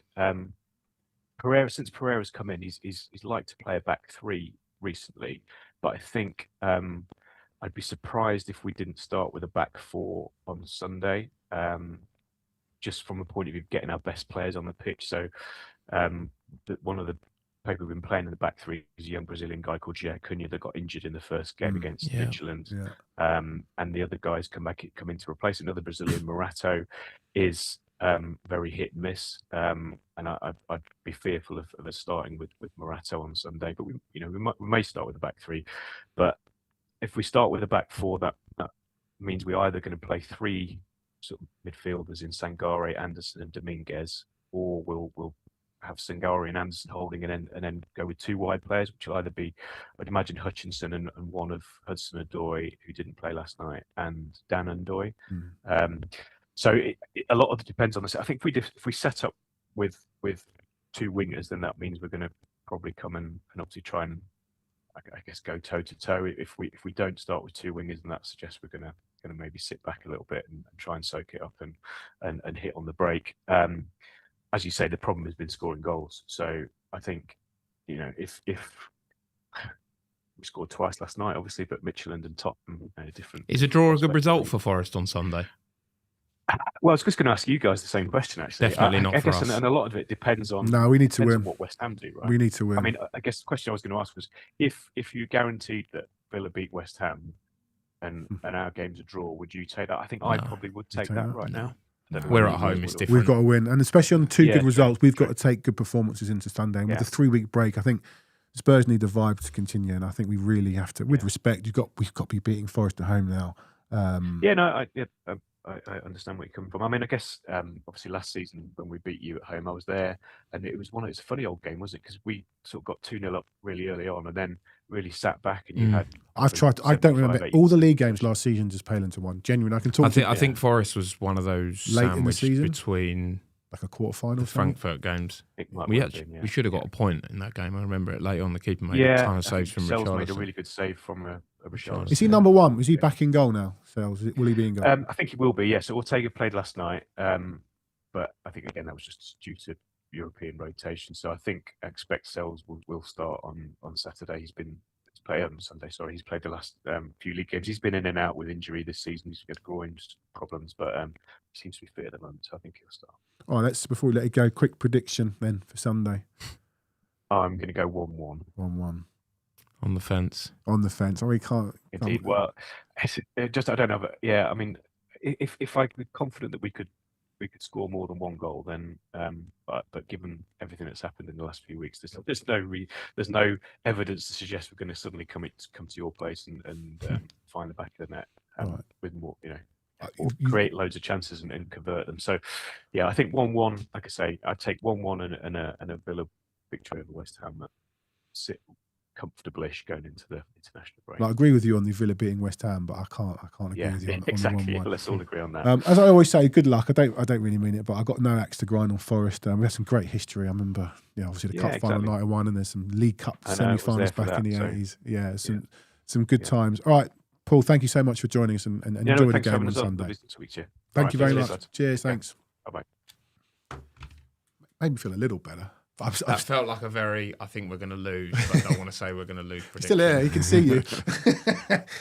Pereira. Since Pereira's come in, he's liked to play a back three recently, but I think I'd be surprised if we didn't start with a back four on Sunday. Just from a point of view of getting our best players on the pitch. So one of the people who've been playing in the back three is a young Brazilian guy called Jair Cunha that got injured in the first game against Midtjylland. And the other guys come in to replace another Brazilian. Morato is very hit and miss. And I'd be fearful of us starting with Morato on Sunday. But we may start with the back three. But if we start with a back four, that means we're either going to play three sort of midfielders in Sangare, Anderson and Dominguez, or we'll have Sangare and Anderson holding and then go with two wide players, which will either be, I'd imagine, Hutchinson and one of Hudson-Odoi, who didn't play last night, and Dan Ndoye. So a lot of it depends on this. I think if we set up with two wingers, then that means we're going to probably come and obviously try and, I guess, go toe to toe. If we don't start with two wingers, then that suggests we're going to maybe sit back a little bit and try and soak it up and hit on the break. As you say, the problem has been scoring goals. So I think, if we scored twice last night, obviously, but Midtjylland and Tottenham are different. Is a draw a good result for Forest on Sunday? Well, I was just going to ask you guys the same question, actually. Definitely not for us. And a lot of it depends on. No, we need to win. What West Ham do, right? We need to win. I mean, I guess the question I was going to ask was, if you guaranteed that Villa beat West Ham, and our game's a draw, would you take that? I think I probably would take take that that? right now. I don't know We're whether at you home, guys it's would. different. We've got to win, and especially on two Yeah, good results, we've got true. to take good performances into Sunday. And with Yeah. the 3-week break, I think Spurs need the vibe to continue, and I think we really have to, with respect, we've got to be beating Forest at home now. Yeah, no, I understand where you're coming from. I mean, I guess obviously last season when we beat you at home, I was there, and it was it's a funny old game, wasn't it? Because we sort of got 2-0 up really early on, and then really sat back, and you had. I've tried. I don't remember all the league games last season. Just Palin to one. Genuine. I can talk. I think Forest was one of those Late in the sandwiched season? between like a quarter-final. the Frankfurt games. We should have got a point in that game. I remember it late on. The keeper made a ton of saves from Sells Richarlison. made a really good save from a Richarlison. Is he number one? Was he back in goal now? Sells. Will he be in goal? I think he will be. Yes. So Ortega played last night, but I think again that was just due to European rotation. So I expect Sells will start on Saturday. He's played on Sunday. Sorry, he's played the last few league games. He's been in and out with injury this season. He's got groin problems, but he seems to be fit at the moment. So I think he'll start. All right, before we let it go, quick prediction then for Sunday. I'm going to go 1-1. 1-1 on the fence. On the fence. Oh, we can't. Indeed. Well, I don't know, but yeah, I mean, if I was confident that we could score more than one goal, then but given everything that's happened in the last few weeks, there's no evidence to suggest we're going to suddenly come to your place and find the back of the net with more, or create loads of chances and convert them. So, yeah, I think 1-1. Like I say, I'd take 1-1 and a Villa victory over West Ham that sit comfortable-ish going into the international break. I agree with you on the Villa beating West Ham, but I can't agree with you on exactly. the 1-1. Let's all agree on that. As I always say, good luck. I don't really mean it, but I've got no axe to grind on Forest. We had some great history. I remember, obviously the cup final 91, and there's some League Cup semi-finals back in the 80s. Yeah, some good times. All right, Paul, thank you so much for joining us and enjoy the game on Sunday. Thank you very much. Cheers. Thanks. Bye-bye. Made me feel a little better. That felt like a very, I think we're going to lose, but I don't want to say we're going to lose prediction. Still here, he can see you.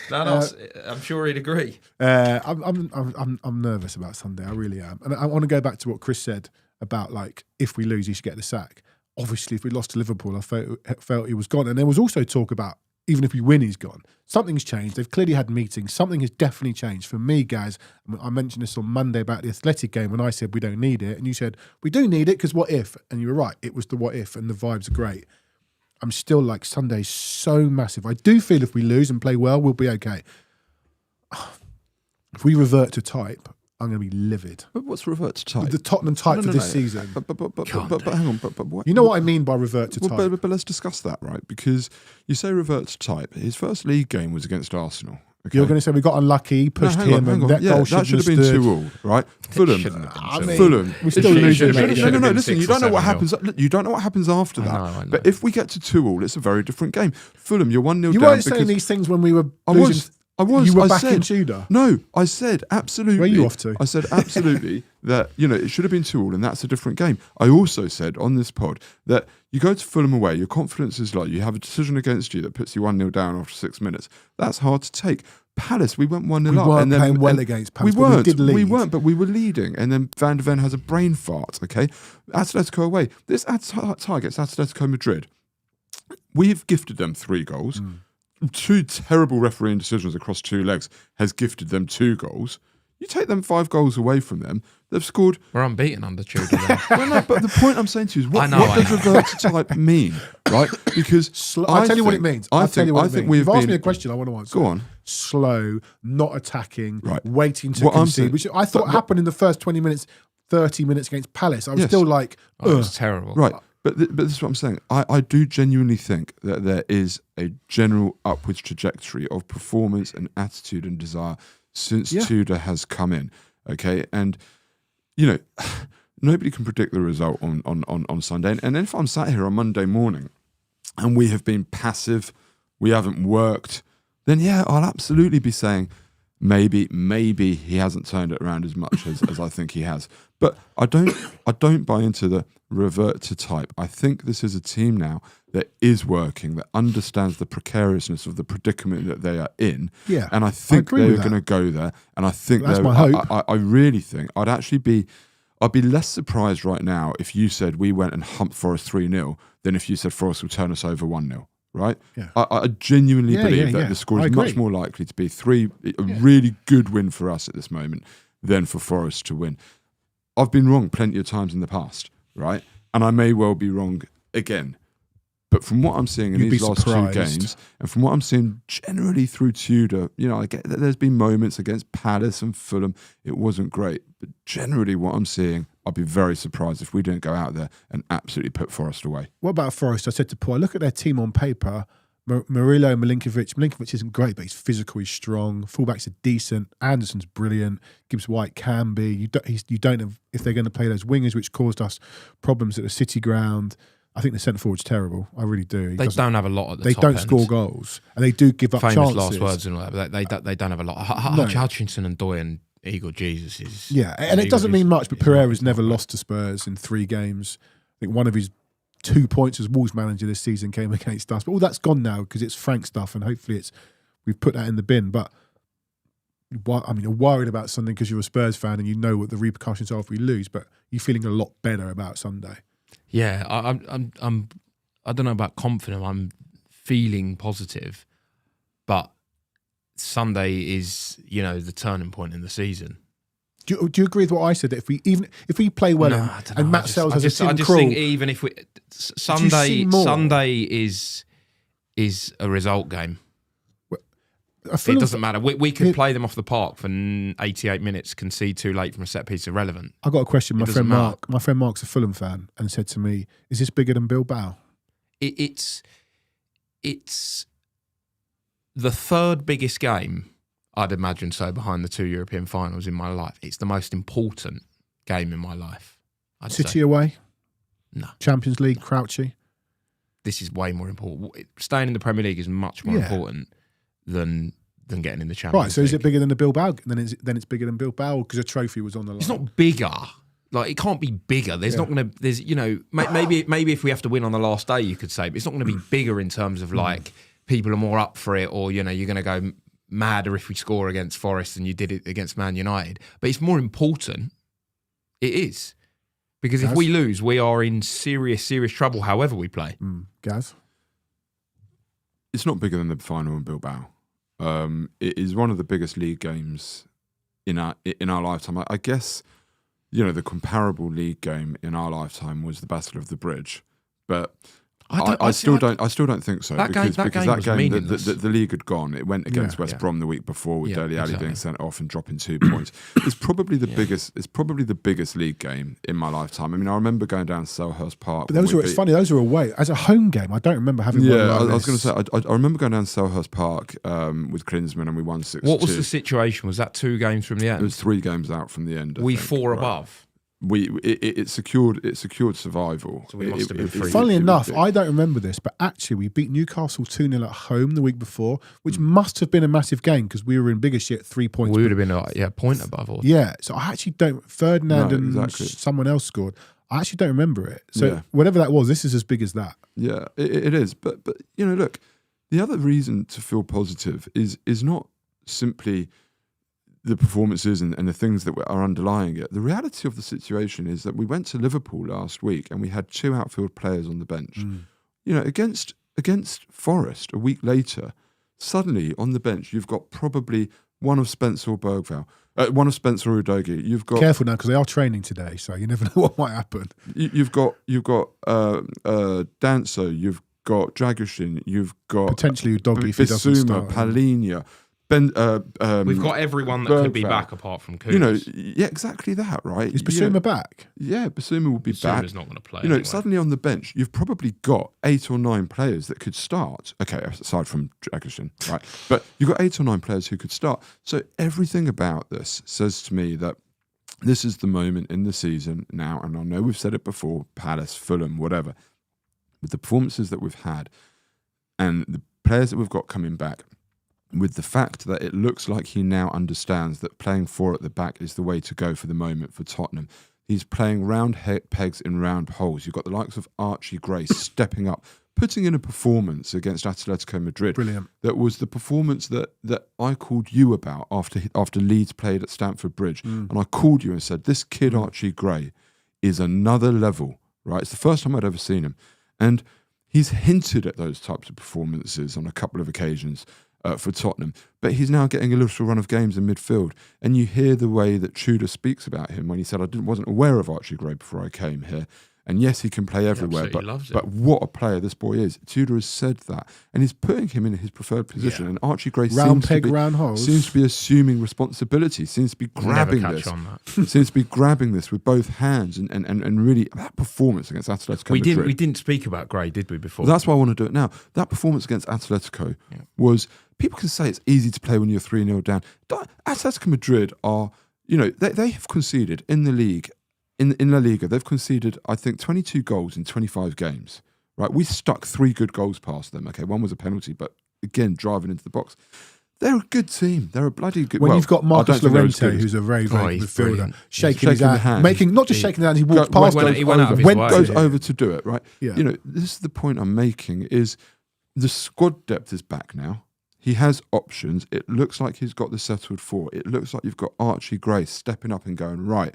No, I'm sure he'd agree. I'm nervous about Sunday. I really am. And I want to go back to what Chris said about, if we lose, he should get the sack. Obviously, if we lost to Liverpool, I felt he was gone. And there was also talk about, even if we win, he's gone. Something's changed. They've clearly had meetings. Something has definitely changed. For me, guys, I mentioned this on Monday about the Athletic game when I said we don't need it. And you said, we do need it because what if? And you were right. It was the what if and the vibes are great. I'm still Sunday's so massive. I do feel if we lose and play well, we'll be okay. If we revert to type, I'm going to be livid. But what's revert to type? The Tottenham type for this season. But hang on. But what? You know what I mean by revert to type? But let's discuss that, right? Because you say revert to type. His first league game was against Arsenal. Okay? You're going to say we got unlucky, pushed him, and that goal that should have been 2-2, right? Fulham. We're still losing. No. Listen, you don't know what happens. You don't know what happens after that. I know. But if we get to 2-2, it's a very different game. Fulham, you're 1-0 down. You weren't saying these things when we were losing. You were backing Tudor. No, I said absolutely. Where are you off to? I said absolutely that it should have been 2-2, and that's a different game. I also said on this pod that you go to Fulham away, your confidence is low. You have a decision against you that puts you 1-0 down after 6 minutes. That's hard to take. Palace, we went 1-0 up. We weren't playing well against Palace. We weren't, but we were leading. And then Van der Ven has a brain fart, okay? Atletico away. This targets Atletico Madrid. We've gifted them 3 goals. 2 terrible refereeing decisions across 2 legs has gifted them 2 goals. You take them 5 goals away from them, they've scored. We're unbeaten under Tudor. Well, no, but the point I'm saying to you is what does revert to type mean, right? Because I'll tell you what it means. I think you've asked me a question I want to answer. Go on. Slow, not attacking, right. waiting to concede, which I thought happened in the first 20 minutes, 30 minutes against Palace. I was still like, it was terrible. Right. But this is what I'm saying. I do genuinely think that there is a general upwards trajectory of performance and attitude and desire since Tudor has come in. Okay, and nobody can predict the result on Sunday. And if I'm sat here on Monday morning and we have been passive, we haven't worked, then I'll absolutely be saying maybe he hasn't turned it around as much as I think he has. But I don't buy into the revert to type. I think this is a team now that is working, that understands the precariousness of the predicament that they are in. Yeah, and I think they're going to go there. And I think that's my hope. I really think I'd be less surprised right now if you said we went and humped Forest 3-0 than if you said Forest will turn us over 1-0. right? Yeah. I genuinely believe that yeah. the score I is much agree. more likely to be a really good win for us at this moment than for Forest to win. I've been wrong plenty of times in the past, right? And I may well be wrong again. But from what I'm seeing in You'd these be last surprised. 2 games, and from what I'm seeing generally through Tudor, I get that there's been moments against Palace and Fulham, it wasn't great. But generally what I'm seeing, I'd be very surprised if we didn't go out there and absolutely put Forest away. What about Forest? I said to Paul, I look at their team on paper. Murillo, Milinkovic. Milinkovic isn't great, but he's physical, he's strong. Fullbacks are decent. Anderson's brilliant. Gibbs White can be. You don't know if they're going to play those wingers, which caused us problems at the City ground. I think the centre forward's terrible. I really do. They don't have a lot at the They top don't end. score goals, and they do give up Famous chances. last words and all that, but they don't have a lot. Hutchinson and Doy and Igor Jesus is... Yeah, and it doesn't mean much, but Pereira's never lost to Spurs in 3 games. I think one of his 2 points as Wolves manager this season came against us. But all that's gone now because it's Frank stuff, and hopefully we've put that in the bin. But you're worried about something because you're a Spurs fan and you know what the repercussions are if we lose, but you're feeling a lot better about Sunday. Yeah, I don't know about confident. I'm feeling positive, but Sunday is the turning point in the season. Do you agree with what I said? That if we play well and Matt Sells has a Tim I just Krul, think even if Sunday is a result game. It doesn't matter. We could play them off the park for 88 minutes, concede too late from a set piece, irrelevant. I got a question. My friend matter. Mark's a Fulham fan and said to me, "Is this bigger than Bilbao?" It's the 3rd biggest game, I'd imagine so, behind the 2 European finals in my life. It's the most important game in my life. City away? No. Champions League, Crouchy? This is way more important. Staying in the Premier League is much more important than getting in the Champions League. Right, so is it bigger than the Bilbao? Then it's bigger than Bilbao because a trophy was on the line. It's not bigger. Like, it can't be bigger. There's not going to. There's maybe if we have to win on the last day, you could say, but it's not going to be bigger in terms of like people are more up for it, or you're going to go madder if we score against Forest than you did it against Man United. But it's more important. It is because if we lose, we are in serious trouble. However we play, Gaz, it's not bigger than the final in Bilbao. It is one of the biggest league games in our lifetime. I guess the comparable league game in our lifetime was the Battle of the Bridge, but I still don't think so because that game the league had gone. It went against West Brom the week before with Dele Alli being sent off and dropping 2 points. It's probably the biggest. It's probably the biggest league game in my lifetime. I mean, I remember going down to Selhurst Park. But it's funny. Those were away as a home game. I don't remember having. Yeah, I was going to say. I remember going down to Selhurst Park with Klinsmann and we won 6-2. What was the situation? Was that 2 games from the end? It was 3 games out from the end. We 4 above. It secured survival. So we must have been free. Funnily enough, I don't remember this, but actually we beat Newcastle 2-0 at home the week before, which must have been a massive game because we were in bigger shit, 3 points. We would have been a point above. Or so I actually don't. Ferdinand and someone else scored. I actually don't remember it. So whatever that was, this is as big as that. Yeah, it is. But look, the other reason to feel positive is not simply the performances and the things that are underlying it. The reality of the situation is that we went to Liverpool last week and we had 2 outfield players on the bench. Against Forest a week later, suddenly on the bench you've got probably one of Spencer or Bergvall, one of Spencer or Udogie. You've got careful now because they are training today, so you never know what might happen. You've got Danso, you've got Dragoshin, you've got potentially Udogie if he doesn't start. Palhinha. We've got everyone that could be back apart from Kudus. Exactly that, right? Is Basuma back? Yeah, Basuma will be back. Basuma's not going to play. Anyway. Suddenly on the bench, you've probably got 8 or 9 players that could start. Okay, aside from Dragoshin, right? But you've got 8 or 9 players who could start. So everything about this says to me that this is the moment in the season now, and I know we've said it before, Palace, Fulham, whatever, with the performances that we've had and the players that we've got coming back, with the fact that it looks like he now understands that playing 4 at the back is the way to go for the moment for Tottenham. He's playing round pegs in round holes. You've got the likes of Archie Gray stepping up, putting in a performance against Atletico Madrid. Brilliant. That was the performance that I called you about after Leeds played at Stamford Bridge. And I called you and said, this kid Archie Gray is another level, right? It's the first time I'd ever seen him. And He's hinted at those types of performances on a couple of occasions for Tottenham, but he's now getting a little run of games in midfield. And you hear the way that Tudor speaks about him when he said, wasn't aware of Archie Gray before I came here. And yes, he can play everywhere, but what a player this boy is. Tudor has said that, and he's putting him in his preferred position. And Archie Gray seems to be assuming responsibility, seems to be grabbing this. Seems to be grabbing this with both hands, and really that performance against Atletico Madrid. We didn't speak about Gray, did we, before? Well, that's why I want to do it now. That performance against Atletico was, people can say it's easy to play when you're 3-0 down. Atletico Madrid are, they have conceded in the league. In La Liga, they've conceded, I think, 22 goals in 25 games. Right, we stuck 3 good goals past them. Okay, one was a penalty, but again, driving into the box. They're a good team. They're a bloody good. When you've got Marcus Llorente, who's a very, very good midfielder, shaking his hand, not just shaking the hand, he walks past. Goes over to do it. Right. Yeah. This is the point I'm making: is the squad depth is back now. He has options. It looks like he's got the settled 4. It looks like you've got Archie Gray stepping up and going, right,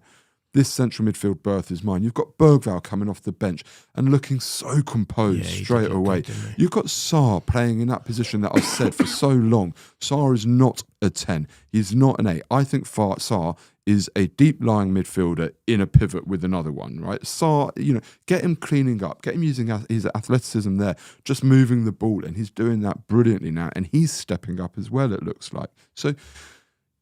this central midfield berth is mine. You've got Bergvall coming off the bench and looking so composed straight away. You've got Sarr playing in that position that I've said for so long. Sarr is not a 10. He's not an 8. I think Sarr is a deep-lying midfielder in a pivot with another one, right? Sarr, get him cleaning up, get him using his athleticism there, just moving the ball, and he's doing that brilliantly now, and he's stepping up as well, it looks like. So,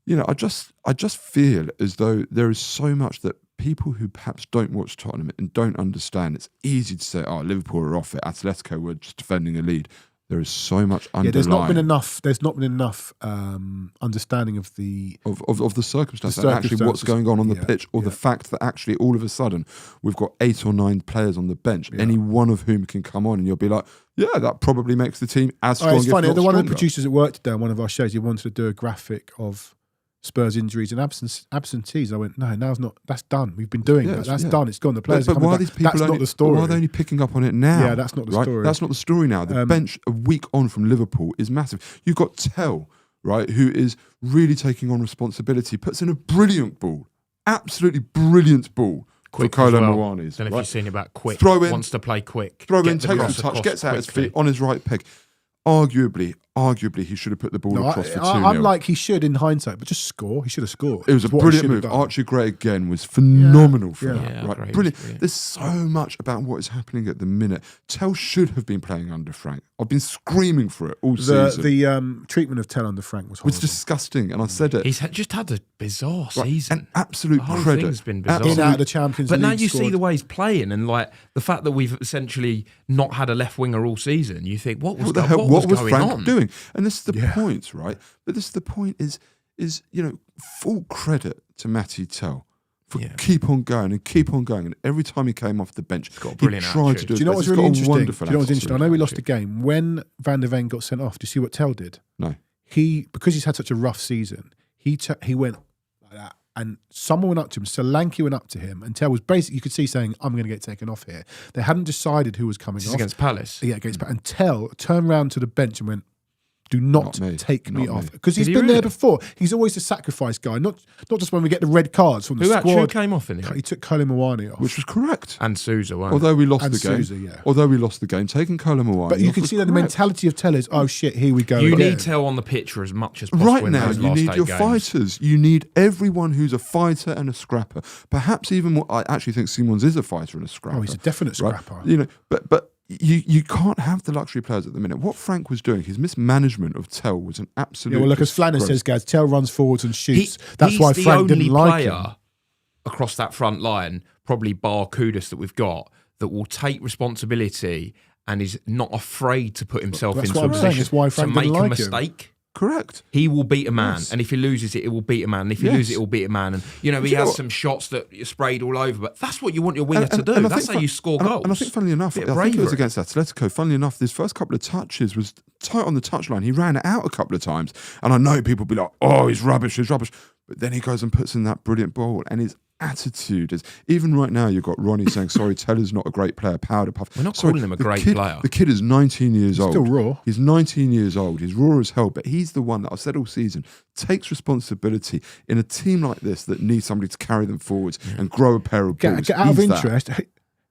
I just feel as though there is so much that people who perhaps don't watch Tottenham and don't understand. It's easy to say, "Oh, Liverpool are off it. Atletico were just defending a lead." There is so much underlying. There's not been enough understanding of the circumstances and actually what's going on the pitch, or the fact that actually all of a sudden we've got 8 or 9 players on the bench, any one of whom can come on, and you'll be like, "Yeah, that probably makes the team as strong." It's funny. One of the producers that worked today on one of our shows, he wanted to do a graphic of Spurs injuries and absentees. I went, no, now's not. That's done. We've been doing that. That's done. It's gone. The players are coming back. That's not the story. Why are they only picking up on it now? Yeah, that's not the story. That's not the story now. The bench a week on from Liverpool is massive. You've got Tell, right, who is really taking on responsibility, puts in a brilliant ball, absolutely brilliant ball. Quick for Kolo well. Muani. Don't know if you've seen about quick. Wants to play quick. Throw in, takes the touch, gets out his feet on his right peg. Arguably, he should have put the ball across for 2-0. I'm like, he should in hindsight, but just score. He should have scored. It was a brilliant move. Archie Gray again was phenomenal for that. Right? Brilliant. There's so much about what is happening at the minute. Tell should have been playing under Frank. I've been screaming for it all season. The treatment of Tell under Frank was horrible. It was disgusting, and I said it. He's just had a bizarre season. An absolute the whole credit. Thing's been bizarre. In and out of the Champions League. But now you see the way he's playing, and like the fact that we've essentially not had a left winger all season. You think, what was going Frank on? doing? And this is the point, right? But this is the point is full credit to Matty Tell for keep on going. And every time he came off the bench, he tried to do it. Do you know what's really interesting? I know we lost the game. When Van der Ven got sent off, do you see what Tell did? No. Because he's had such a rough season, he went like that. And someone went up to him, Solanke went up to him, and Tell was basically, you could see saying, "I'm going to get taken off here." They hadn't decided who was coming off. Against Palace? Yeah, against Palace. And Tell turned round to the bench and went, "Do not take me off." Because he's been there before. He's always the sacrifice guy, not just when we get the red cards from the squad. Who came off in the game? He took Kolo Muani off. Which was correct. And Sousa, although we lost the game, taking Kolo Muani. But you can see that the mentality of Tell is, "Oh shit, here we go." You need Tell on the pitch for as much as possible. Right now, you need your fighters. You need everyone who's a fighter and a scrapper. Perhaps even more. I actually think Simons is a fighter and a scrapper. Oh, he's a definite scrapper. But you can't have the luxury players at the minute. What Frank was doing, his mismanagement of Tell was an absolute. Well, look, as Flanner says, guys, Tell runs forwards and shoots. That's why Frank didn't like him. He's the only player across that front line, probably bar Kudus, that we've got, that will take responsibility and is not afraid to put himself into a position to make a mistake. Correct. He will beat a man, and if he loses it, it will beat a man. And if he loses it, it will beat a man. And he has some shots that are sprayed all over, but that's what you want your winger to do. That's how you score goals. And I think, funnily enough, I think it was against Atletico. Funnily enough, his first couple of touches was tight on the touchline. He ran it out a couple of times, and I know people will be like, "Oh, he's rubbish. But then he goes and puts in that brilliant ball, and his attitude is, even right now you've got Ronnie saying, "Sorry, Teller's not a great player, powder puff." We're not calling him a great player. The kid is 19 years old. Still raw. He's 19 years old. He's raw as hell, but he's the one that I've said all season takes responsibility in a team like this that needs somebody to carry them forwards and grow a pair of balls. Out of interest,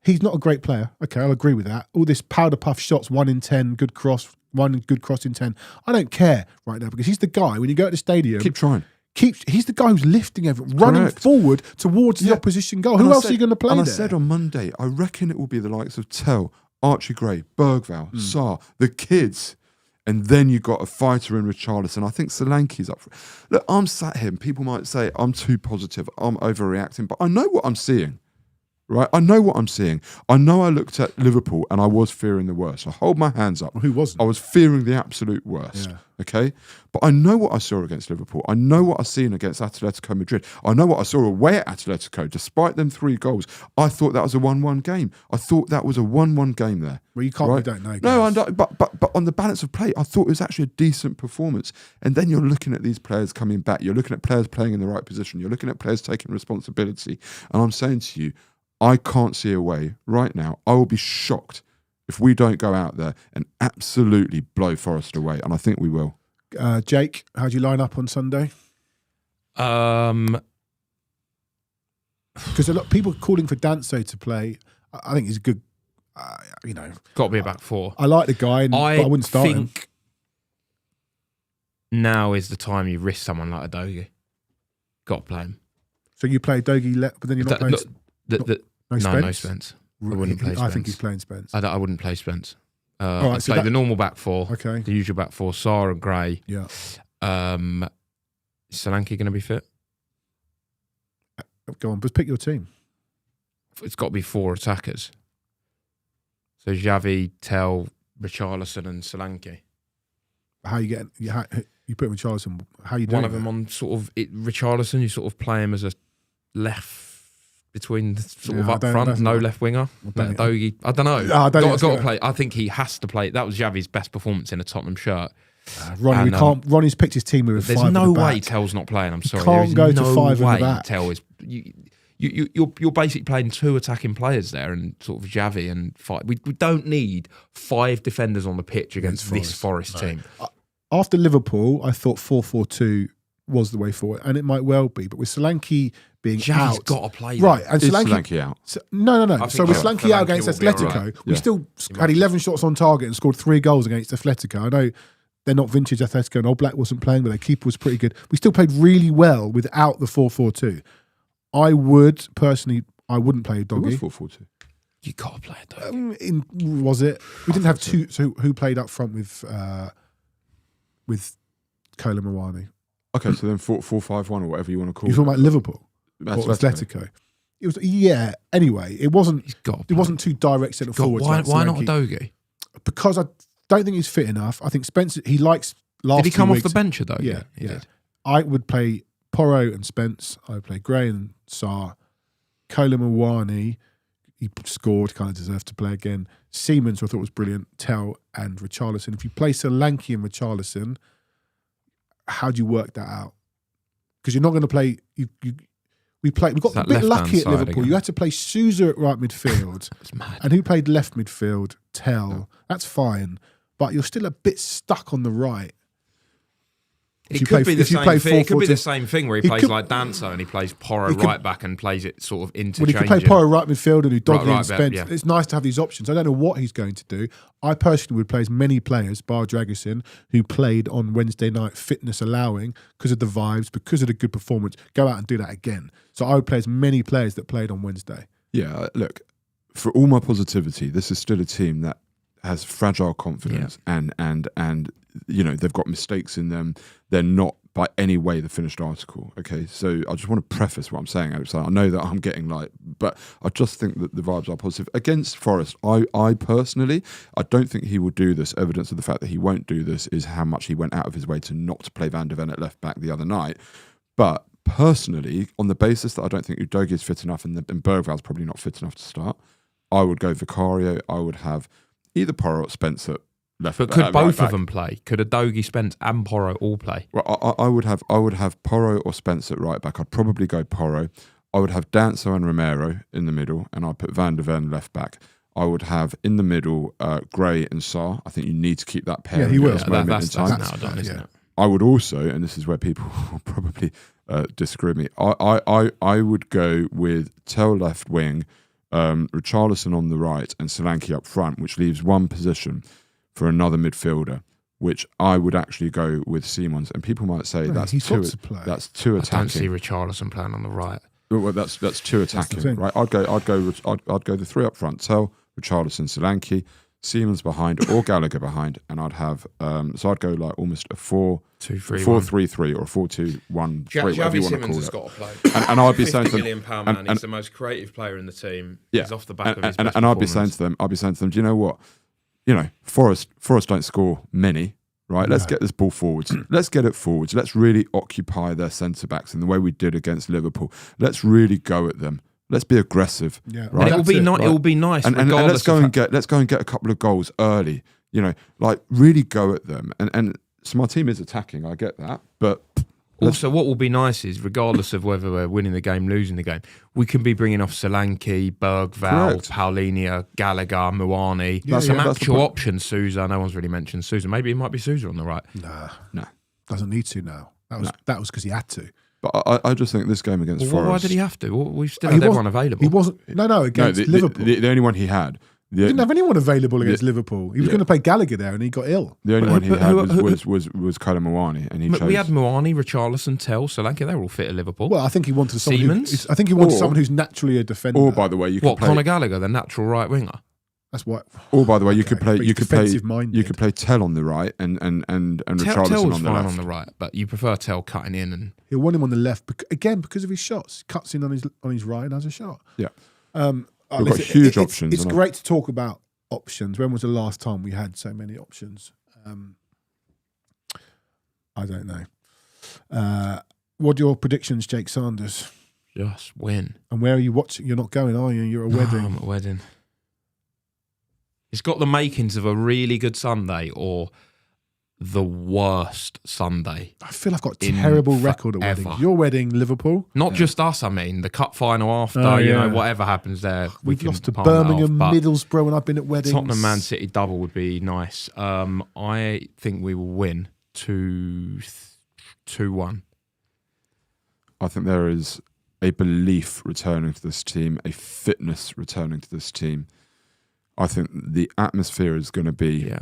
He's not a great player. Okay, I'll agree with that. All this powder puff shots, 1 in 10, good cross, 1 good cross in 10. I don't care right now because he's the guy, when you go to the stadium... Keep trying. He's the guy who's lifting everyone, running forward towards the opposition goal. Who else are you going to play there? I said on Monday, I reckon it will be the likes of Tell, Archie Gray, Bergvall, Sarr, the kids... And then you got a fighter in Richarlison. I think Solanke's up for it. Look, I'm sat here and people might say I'm too positive, I'm overreacting, but I know what I'm seeing, right? I know what I'm seeing. I know I looked at Liverpool and I was fearing the worst. I hold my hands up. Well, who wasn't? I was fearing the absolute worst, okay? But I know what I saw against Liverpool. I know what I've seen against Atletico Madrid. I know what I saw away at Atletico. Despite them 3 goals, I thought that was a 1-1 game. I thought that was a 1-1 game there. Well, you can't, right? you don't know. No, I don't, but on the balance of play, I thought it was actually a decent performance. And then you're looking at these players coming back. You're looking at players playing in the right position. You're looking at players taking responsibility. And I'm saying to you, I can't see a way right now. I will be shocked if we don't go out there and absolutely blow Forest away. And I think we will. Jake, how do you line up on Sunday? Um, Because a lot of people calling for Danso to play. I think he's a good, got to be a back 4. I like the guy, but I wouldn't start him. Now is the time you risk someone like a Dogi. Got to play him. So you play Dogi, but then you're not playing... No Spence. I wouldn't play Spence. I think he's playing Spence. I wouldn't play Spence. All right, I'd play the normal back 4. Okay. The usual back 4, Sarr and Gray. Yeah. Is Solanke going to be fit? Go on, but pick your team. It's got to be 4 attackers. So Xavi, Tell, Richarlison and Solanke. How you get... You put him in Richarlison. How you doing? One of them on sort of... Richarlison, you sort of play him as a left... Between sort of up front, no left winger. Dogi, I don't know. Got to play. I think he has to play. That was Xavi's best performance in a Tottenham shirt. Ronnie, we can't. Ronnie's picked his team with 5 There's no at the way back. Tell's not playing. I'm sorry. Can't go to 5 at the back. Tell is you're basically playing 2 attacking players there, and sort of Xavi and 5. We don't need 5 defenders on the pitch against this Forest team. After Liverpool, I thought 4-4-2 was the way forward, and it might well be. But with Solanke being Xavi's out, got to play right? And Solanke out? No. So with Solanke out against Atletico, we still had 11 shots on target and scored 3 goals against Atletico. I know they're not vintage Atletico, and Old Black wasn't playing, but their keeper was pretty good. We still played really well without the 4-4-2. I would personally, I wouldn't play a Doggy. It was 4-4-2. You got to play a Doggy. Was it? We didn't have 2. So who played up front with Kolo Muani? Okay, so then 4-5-1 or whatever you want to call it. You're talking about Liverpool or Atletico. Atletico. It was Anyway, it wasn't. It wasn't too direct centre forward. Why not a Dogi? Because I don't think he's fit enough. I think Spence. He likes last. Did he come 2 off weeks, the bench a Dogi? Yeah, he did. I would play Porro and Spence. I would play Gray and Sarr. Kolo Muani, he scored, kind of deserved to play again. Simons, I thought was brilliant. Tell and Richarlison. If you play Solanke and Richarlison, how do you work that out? Because you're not going to play. We got a bit lucky at Liverpool. Again. You had to play Sousa at right midfield, and who played left midfield? Tell. That's fine, but you're still a bit stuck on the right. It could be the same thing where he plays like Danso and he plays Porro right back and plays it sort of interchangeably. Well, he could play Porro right midfield and do Doggy and Spence. Yeah. It's nice to have these options. I don't know what he's going to do. I personally would play as many players, bar Dragusin, who played on Wednesday night, fitness allowing, because of the vibes, because of the good performance, go out and do that again. So I would play as many players that played on Wednesday. Yeah, look, for all my positivity, this is still a team that has fragile confidence and they've got mistakes in them. They're not by any way the finished article. Okay, so I just want to preface what I'm saying. I know that I'm getting but I just think that the vibes are positive. Against Forest, I personally, I don't think he will do this. Evidence of the fact that he won't do this is how much he went out of his way to not play Van de Ven at left back the other night. But personally, on the basis that I don't think Udogie is fit enough and Bergvall's probably not fit enough to start, I would go Vicario. I would have either Porro or Spencer left. But could both of them play? Could Udogie, Spence and Porro all play? Well, I would have Porro or Spence at right back. I'd probably go Porro. I would have Danso and Romero in the middle, and I'd put Van de Ven left back. I would have in the middle Gray and Sarr. I think you need to keep that pair. Yeah, he will. That's now done, isn't it? I would also, and this is where people will probably disagree with me, I would go with Tell left wing, Richarlison on the right and Solanke up front, which leaves one position for another midfielder, which I would actually go with Simons. And people might say that's too attacking. I don't see Richarlison playing on the right. Well, that's too attacking, right? I'd go the three up front. Tell Richarlison, Solanke, Simons behind, or Gallagher behind, and I'd have so I'd go like almost a 4-3-3 or a 4-2-1-3, whatever you want to call Has it. got to play. And I'd be saying to them, £50 million man. He's the most creative player in the team. yeah, He's off the back of his and best I'd be saying to them, do you know what? Forest don't score many. Right, let's get this ball forwards. Let's get it forwards. Let's really occupy their centre backs in the way we did against Liverpool. Let's really go at them. Let's be aggressive. Yeah, right. And it will be nice. And let's go and get a couple of goals early. Like really go at them. And so my team is attacking. I get that, but also, what will be nice is, regardless of whether we're winning the game, losing the game, we can be bringing off Solanke, Bergvall, Paulinho, Gallagher, Muani. Some actual options. Sousa, no one's really mentioned Sousa. Maybe it might be Sousa on the right. No, doesn't need to now. That was because he had to. But I just think this game against Forest. Why did he have to? We've still had everyone available. He wasn't. No, against Liverpool. The only one he had. He didn't have anyone available against Liverpool. He was going to play Gallagher there, and he got ill. The only one he had was Kolo Muani, and he chose. We had Muani, Richarlison, Tell, Solanke. They were all fit at Liverpool. Well, I think he wanted someone. Simons. I think he wanted someone who's naturally a defender. Or by the way, you could play Conor Gallagher, the natural right winger. That's what. Or by the way, you could play Tell on the right and Richarlison on the left. On the right, but you prefer Tell cutting in, and he'll want him on the left again because of his shots. Cuts in on his right and has a shot. Yeah, we've got huge options. It's great to talk about options. When was the last time we had so many options? I don't know. What are your predictions, Jake Sanders? Just win. And where are you watching? You're not going, are you? You're at a wedding. I'm at a wedding. It's got the makings of a really good Sunday or the worst Sunday. I feel I've got a terrible record at weddings. Your wedding, Liverpool? Not just us, I mean. The cup final after, whatever happens there. We've lost to Birmingham, Middlesbrough, when I've been at weddings. Tottenham Man City double would be nice. I think we will win 2-1. I think there is a belief returning to this team, a fitness returning to this team. I think the atmosphere is going to be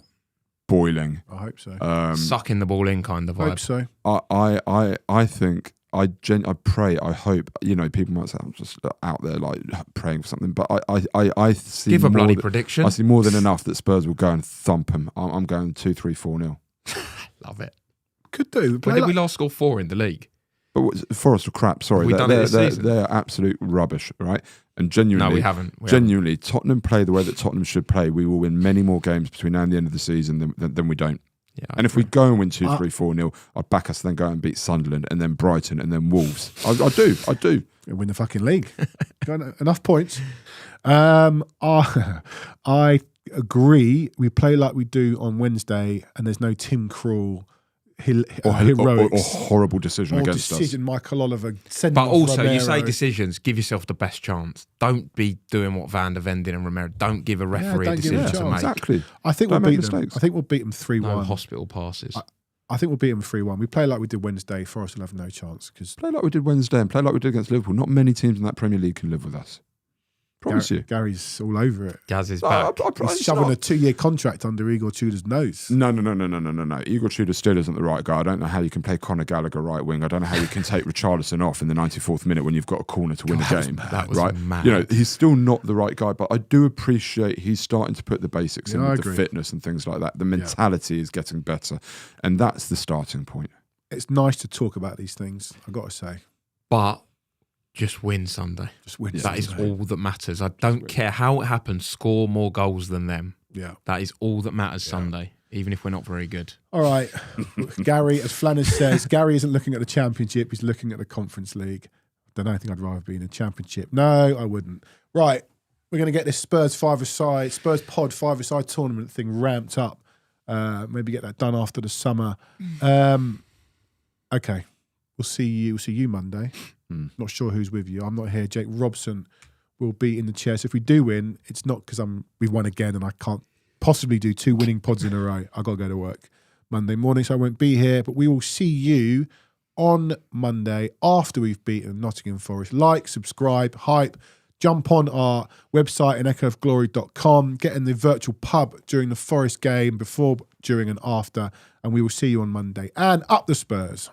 boiling. I hope so. Sucking the ball in kind of vibe. I hope so. I think, I pray, I hope, people might say I'm just out there like praying for something, but I see Give a bloody prediction. I see more than enough that Spurs will go and thump them. I'm going 2-3-4-0. Love it. Could do. When did we last score 4 in the league? But Forest are crap, sorry. They're absolute rubbish, right? And genuinely, no, we haven't. Genuinely, Tottenham play the way that Tottenham should play. We will win many more games between now and the end of the season than we don't. Yeah, and if we go and win 2-3-4-0, I'd back us to then go and beat Sunderland and then Brighton and then Wolves. I do. Win the fucking league. Enough points. I agree. We play like we do on Wednesday, and there's no Tim Krul heroics or horrible decision against us. Michael Oliver. But also, Romero. You say decisions, give yourself the best chance. Don't be doing what Van der Ven did and Romero. Don't give a referee a decision to make. Exactly. I think we'll beat them. I think we'll beat them 3-1. No hospital passes. I think we'll beat them 3-1. We play like we did Wednesday. Forest will have no chance. Play like we did Wednesday and play like we did against Liverpool. Not many teams in that Premier League can live with us. Promise you. Gary's all over it. Gaz is back. He's shoving a 2-year contract under Igor Tudor's nose. No. Igor Tudor still isn't the right guy. I don't know how you can play Conor Gallagher right wing. I don't know how you can take Richarlison off in the 94th minute when you've got a corner to win a game. That was mad. He's still not the right guy, but I do appreciate he's starting to put the basics in with the fitness and things like that. The mentality is getting better, and that's the starting point. It's nice to talk about these things, I've got to say. But just win Sunday. Just win. That is all that matters. I don't care how it happens. Score more goals than them. Yeah. That is all that matters Sunday, even if we're not very good. All right. Gary, as Flanners says, Gary isn't looking at the Championship. He's looking at the Conference League. I don't think I'd rather be in the Championship. No, I wouldn't. Right. We're going to get this Spurs pod 5-a-side tournament thing ramped up. Maybe get that done after the summer. Okay. We'll see you Monday. Not sure who's with you. I'm not here. Jake Robson will be in the chair. So if we do win, it's not because we've won again and I can't possibly do 2 winning pods in a row. I've got to go to work Monday morning, so I won't be here. But we will see you on Monday after we've beaten Nottingham Forest. Like, subscribe, hype, jump on our website in echoofglory.com, get in the virtual pub during the Forest game, before, during and after, and we will see you on Monday. And up the Spurs.